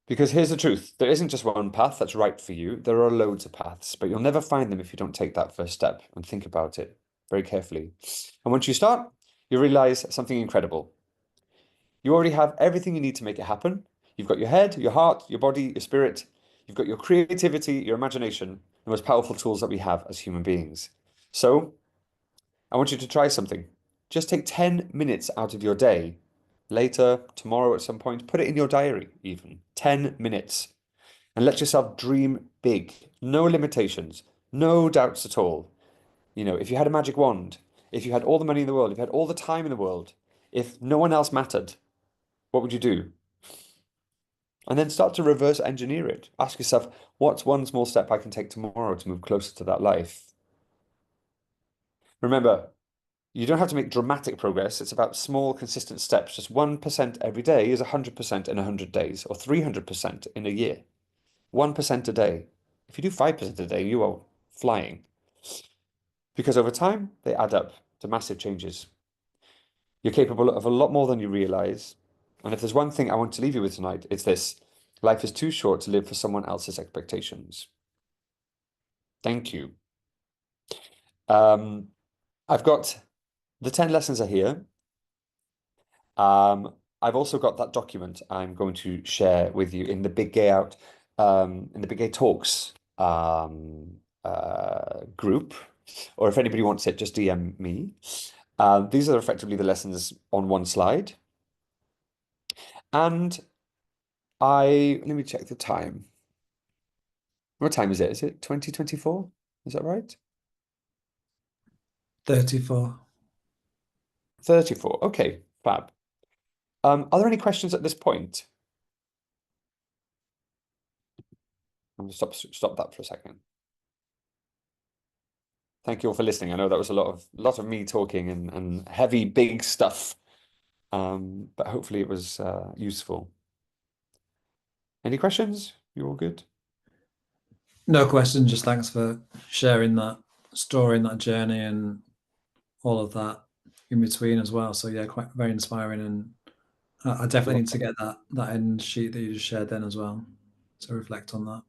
Because here's the truth, there isn't just one path that's right for you. There are loads of paths, but you'll never find them if you don't take that first step and think about it very carefully. And once you start, you realize something incredible. You already have everything you need to make it happen. You've got your head, your heart, your body, your spirit. You've got your creativity, your imagination, the most powerful tools that we have as human beings. So I want you to try something. Just take 10 minutes out of your day, later, tomorrow at some point, put it in your diary even. 10 minutes. And let yourself dream big. No limitations, no doubts at all. You know, if you had a magic wand, if you had all the money in the world, if you had all the time in the world, if no one else mattered, what would you do? And then start to reverse engineer it. Ask yourself, what's one small step I can take tomorrow to move closer to that life? Remember, you don't have to make dramatic progress. It's about small, consistent steps. Just 1% every day is 100% in 100 days, or 300% in a year. 1% a day. If you do 5% a day, you are flying. Because over time, they add up to massive changes. You're capable of a lot more than you realize. And if there's one thing I want to leave you with tonight, it's this. Life is too short to live for someone else's expectations. Thank you. I've got the 10 lessons are here. I've also got that document I'm going to share with you in the Big Gay Out, in the Big Gay Talks group, or if anybody wants it, just DM me. These are effectively the lessons on one slide. And let me check the time. What time is it? Is it 2024? Is that right? 34. 34. Okay, fab. Are there any questions at this point? I'm going to stop that for a second. Thank you all for listening. I know that was a lot of me talking and heavy, big stuff. But hopefully it was useful. Any questions? You all good? No question, just thanks for sharing that story and that journey and all of that in between as well. So yeah, quite very inspiring, and I definitely need to get that end sheet that you just shared then as well to reflect on that.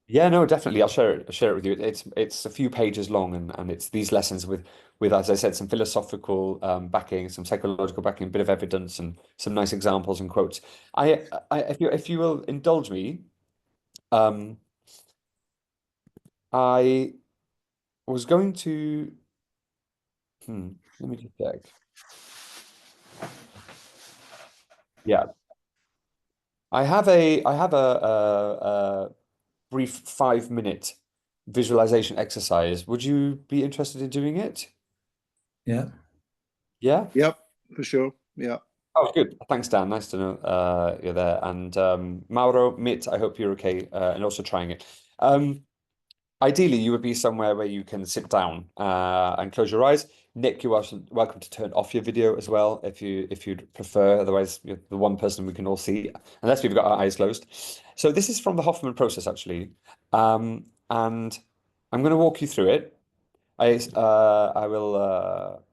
Yeah, no, definitely. I'll share it with you. It's a few pages long, and it's these lessons with as I said, some philosophical backing, some psychological backing, a bit of evidence, and some nice examples and quotes. If you will indulge me, um, I was going to. Let me just check. Yeah, I have a brief 5 minute visualization exercise. Would you be interested in doing it? Yeah. Yeah. Yep, for sure. Yeah. Oh, good. Thanks, Dan. Nice to know you're there. And Mauro, Mitt, I hope you're okay and also trying it. Ideally, you would be somewhere where you can sit down and close your eyes. Nick, you're welcome to turn off your video as well if you'd prefer. Otherwise, you're the one person we can all see, unless we've got our eyes closed. So this is from the Hoffman process, actually, and I'm going to walk you through it. I will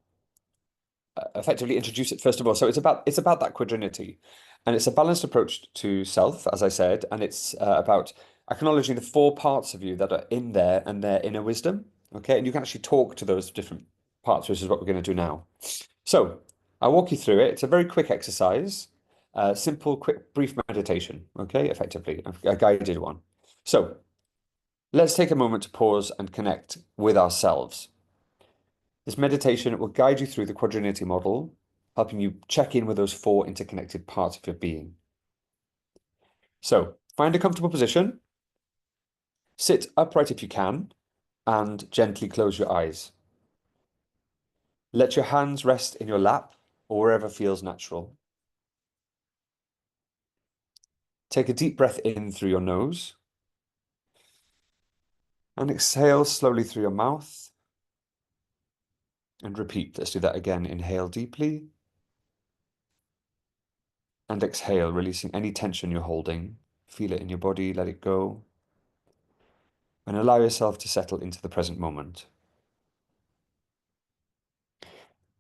effectively introduce it first of all. So it's about that quadrinity, and it's a balanced approach to self, as I said, and it's about acknowledging the four parts of you that are in there and their inner wisdom. Okay, and you can actually talk to those different parts, which is what we're going to do now. So I'll walk you through it. It's a very quick exercise, simple, quick, brief meditation. Okay, effectively a guided one. So let's take a moment to pause and connect with ourselves. This meditation will guide you through the quadrinity model, helping you check in with those four interconnected parts of your being. So find a comfortable position, sit upright if you can, and gently close your eyes. Let your hands rest in your lap or wherever feels natural. Take a deep breath in through your nose and exhale slowly through your mouth. And repeat. Let's do that again. Inhale deeply and exhale, releasing any tension you're holding. Feel it in your body, let it go. And allow yourself to settle into the present moment.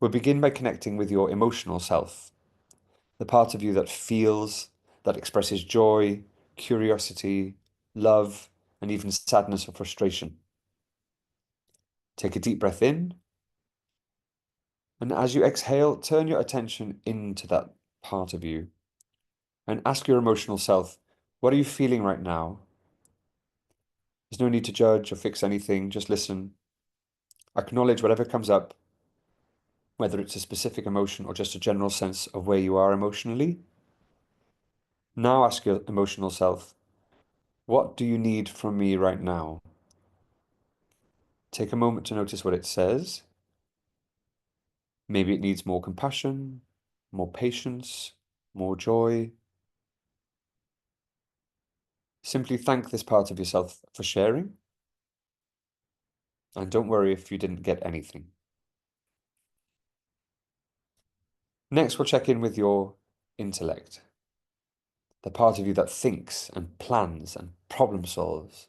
We'll begin by connecting with your emotional self. the part of you that feels, that expresses joy, curiosity, love, and even sadness or frustration. Take a deep breath in, and as you exhale, turn your attention into that part of you and ask your emotional self, what are you feeling right now? There's no need to judge or fix anything, just listen. Acknowledge whatever comes up, whether it's a specific emotion or just a general sense of where you are emotionally. Now ask your emotional self, what do you need from me right now? Take a moment to notice what it says. Maybe it needs more compassion, more patience, more joy. Simply thank this part of yourself for sharing. And don't worry if you didn't get anything. Next, we'll check in with your intellect, the part of you that thinks and plans and problem solves.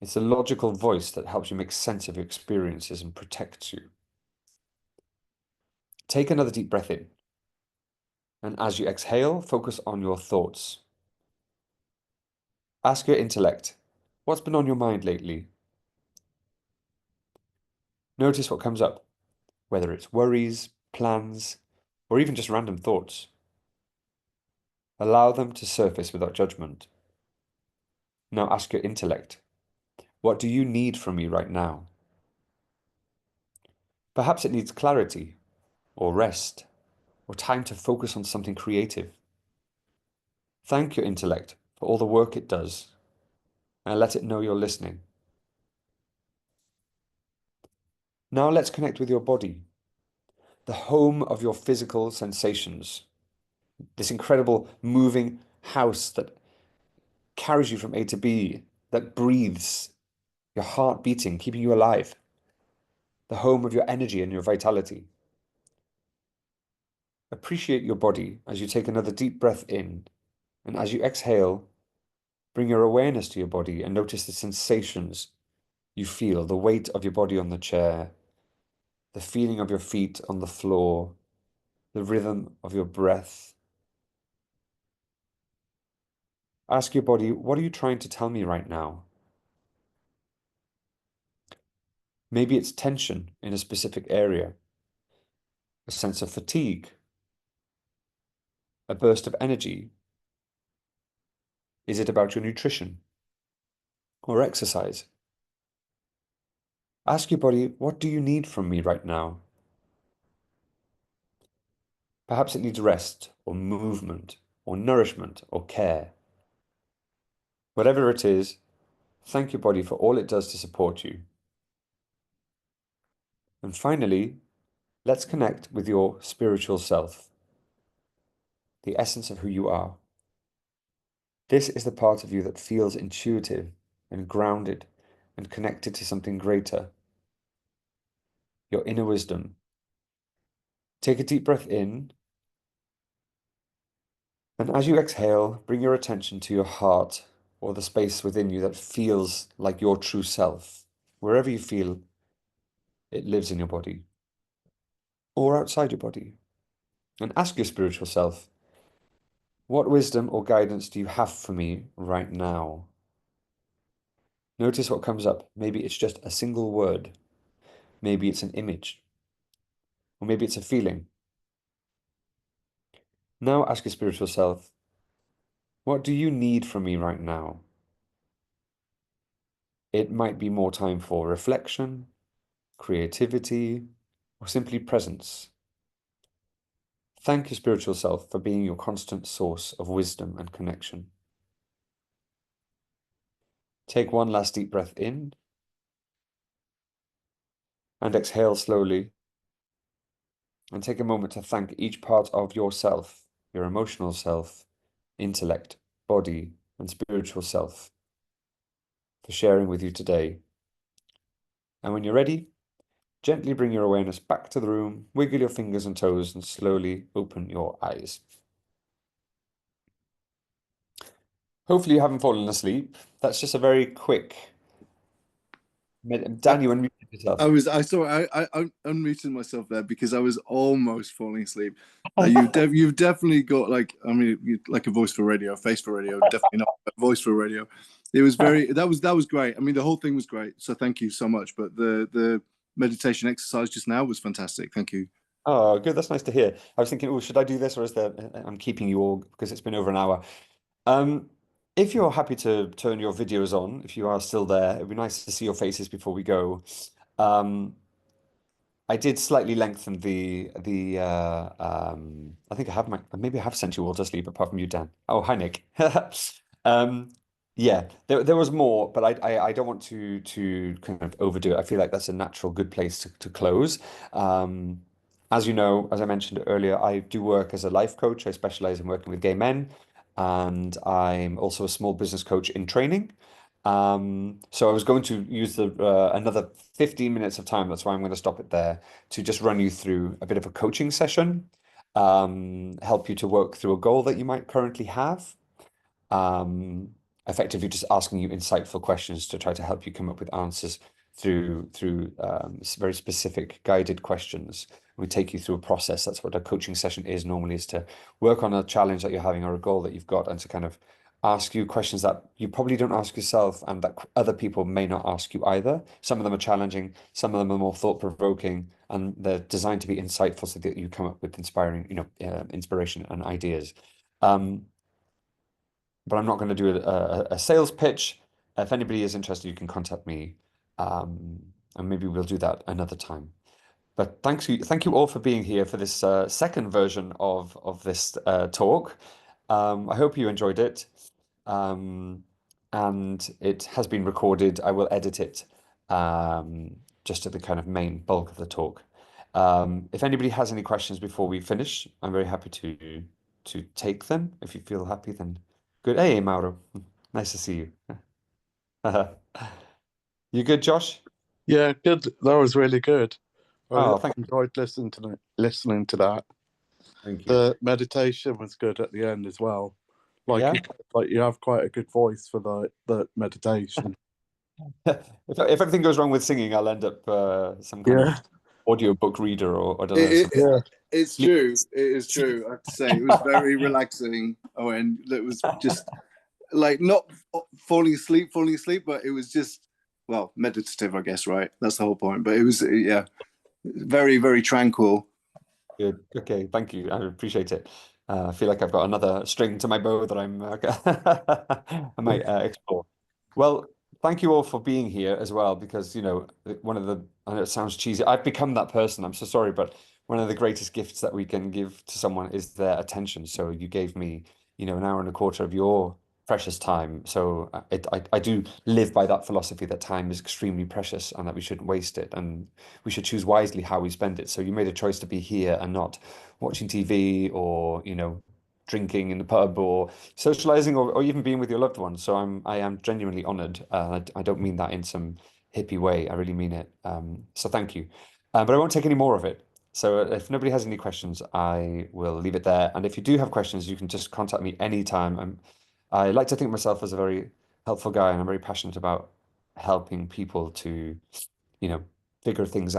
It's a logical voice that helps you make sense of your experiences and protects you. Take another deep breath in. And as you exhale, focus on your thoughts. Ask your intellect, what's been on your mind lately? Notice what comes up, whether it's worries, plans, or even just random thoughts. Allow them to surface without judgment. Now ask your intellect, what do you need from me right now? Perhaps it needs clarity, or rest, or time to focus on something creative. Thank your intellect for all the work it does, and let it know you're listening. Now let's connect with your body, the home of your physical sensations, this incredible moving house that carries you from A to B, that breathes, your heart beating, keeping you alive, the home of your energy and your vitality. Appreciate your body as you take another deep breath in, and as you exhale, bring your awareness to your body and notice the sensations you feel, the weight of your body on the chair, the feeling of your feet on the floor, the rhythm of your breath. Ask your body, what are you trying to tell me right now? Maybe it's tension in a specific area, a sense of fatigue, a burst of energy. Is it about your nutrition or exercise? Ask your body, what do you need from me right now? Perhaps it needs rest or movement or nourishment or care. Whatever it is, thank your body for all it does to support you. And finally, let's connect with your spiritual self, the essence of who you are. This is the part of you that feels intuitive and grounded and connected to something greater, your inner wisdom. Take a deep breath in, and as you exhale, bring your attention to your heart or the space within you that feels like your true self, wherever you feel it lives in your body or outside your body. And ask your spiritual self, what wisdom or guidance do you have for me right now? Notice what comes up. Maybe it's just a single word. Maybe it's an image. Or maybe it's a feeling. Now ask your spiritual self, what do you need from me right now? It might be more time for reflection, creativity, or simply presence. Thank your spiritual self for being your constant source of wisdom and connection. Take one last deep breath in and exhale slowly. And take a moment to thank each part of yourself, your emotional self, intellect, body, and spiritual self, for sharing with you today. And when you're ready, gently bring your awareness back to the room, wiggle your fingers and toes, and slowly open your eyes. Hopefully you haven't fallen asleep. That's just a very quick... Danny, when we yourself. I unmuted myself there because I was almost falling asleep. You've definitely got like, I mean, like a voice for radio, a face for radio, definitely not a voice for radio. It was that was great. I mean, the whole thing was great. So thank you so much. But the meditation exercise just now was fantastic. Thank you. Oh, good. That's nice to hear. I was thinking, oh, should I do this or is there, I'm keeping you all because it's been over an hour. Um, if you're happy to turn your videos on, if you are still there, it'd be nice to see your faces before we go. Um, I did slightly lengthen I think maybe I have sent you all to sleep apart from you, Dan. Oh, hi Nick. Um yeah, there was more, but I don't want to kind of overdo it. I feel like that's a natural good place to close. Um as you know, as I mentioned earlier, I do work as a life coach. I specialize in working with gay men, and I'm also a small business coach in training. So I was going to use the another 15 minutes of time. That's why I'm going to stop it there to just run you through a bit of a coaching session, help you to work through a goal that you might currently have, um, effectively just asking you insightful questions to try to help you come up with answers through very specific guided questions. We take you through a process. That's what a coaching session is normally, is to work on a challenge that you're having or a goal that you've got, and to kind of ask you questions that you probably don't ask yourself and that other people may not ask you either. Some of them are challenging, some of them are more thought-provoking, and they're designed to be insightful so that you come up with inspiring, inspiration and ideas. But I'm not going to do a sales pitch. If anybody is interested, you can contact me, and maybe we'll do that another time. But thank you all for being here for this second version of this talk. I hope you enjoyed it, and it has been recorded. I will edit it just to the kind of main bulk of the talk. If anybody has any questions before we finish, I'm very happy to take them. If you feel happy, then good. Hey, Mauro, nice to see you. You good, Josh? Yeah, good. That was really good. Oh, I enjoyed listening to that. thank you. The meditation was good at the end as well. Like Yeah? you have quite a good voice for the meditation. If everything goes wrong with singing, I'll end up some kind Yeah. of audiobook reader or I don't know. Yeah. It's true. It is true. I have to say, it was very relaxing. Oh, and it was just like not falling asleep, but it was just, well, meditative, I guess, right? That's the whole point. But it was, yeah, very, very tranquil. Good. Okay, thank you. I appreciate it. I feel like I've got another string to my bow that I might explore. Well, thank you all for being here as well, because one of the, I know it sounds cheesy, I've become that person. I'm so sorry, but one of the greatest gifts that we can give to someone is their attention. So you gave me, an hour and a quarter of your precious time. So I do live by that philosophy that time is extremely precious and that we shouldn't waste it, and we should choose wisely how we spend it. So you made a choice to be here and not watching TV or, drinking in the pub or socializing or even being with your loved ones. So I am genuinely honored. I don't mean that in some hippie way. I really mean it. So thank you. But I won't take any more of it. So if nobody has any questions, I will leave it there. And if you do have questions, you can just contact me anytime. I like to think of myself as a very helpful guy, and I'm very passionate about helping people to, figure things out.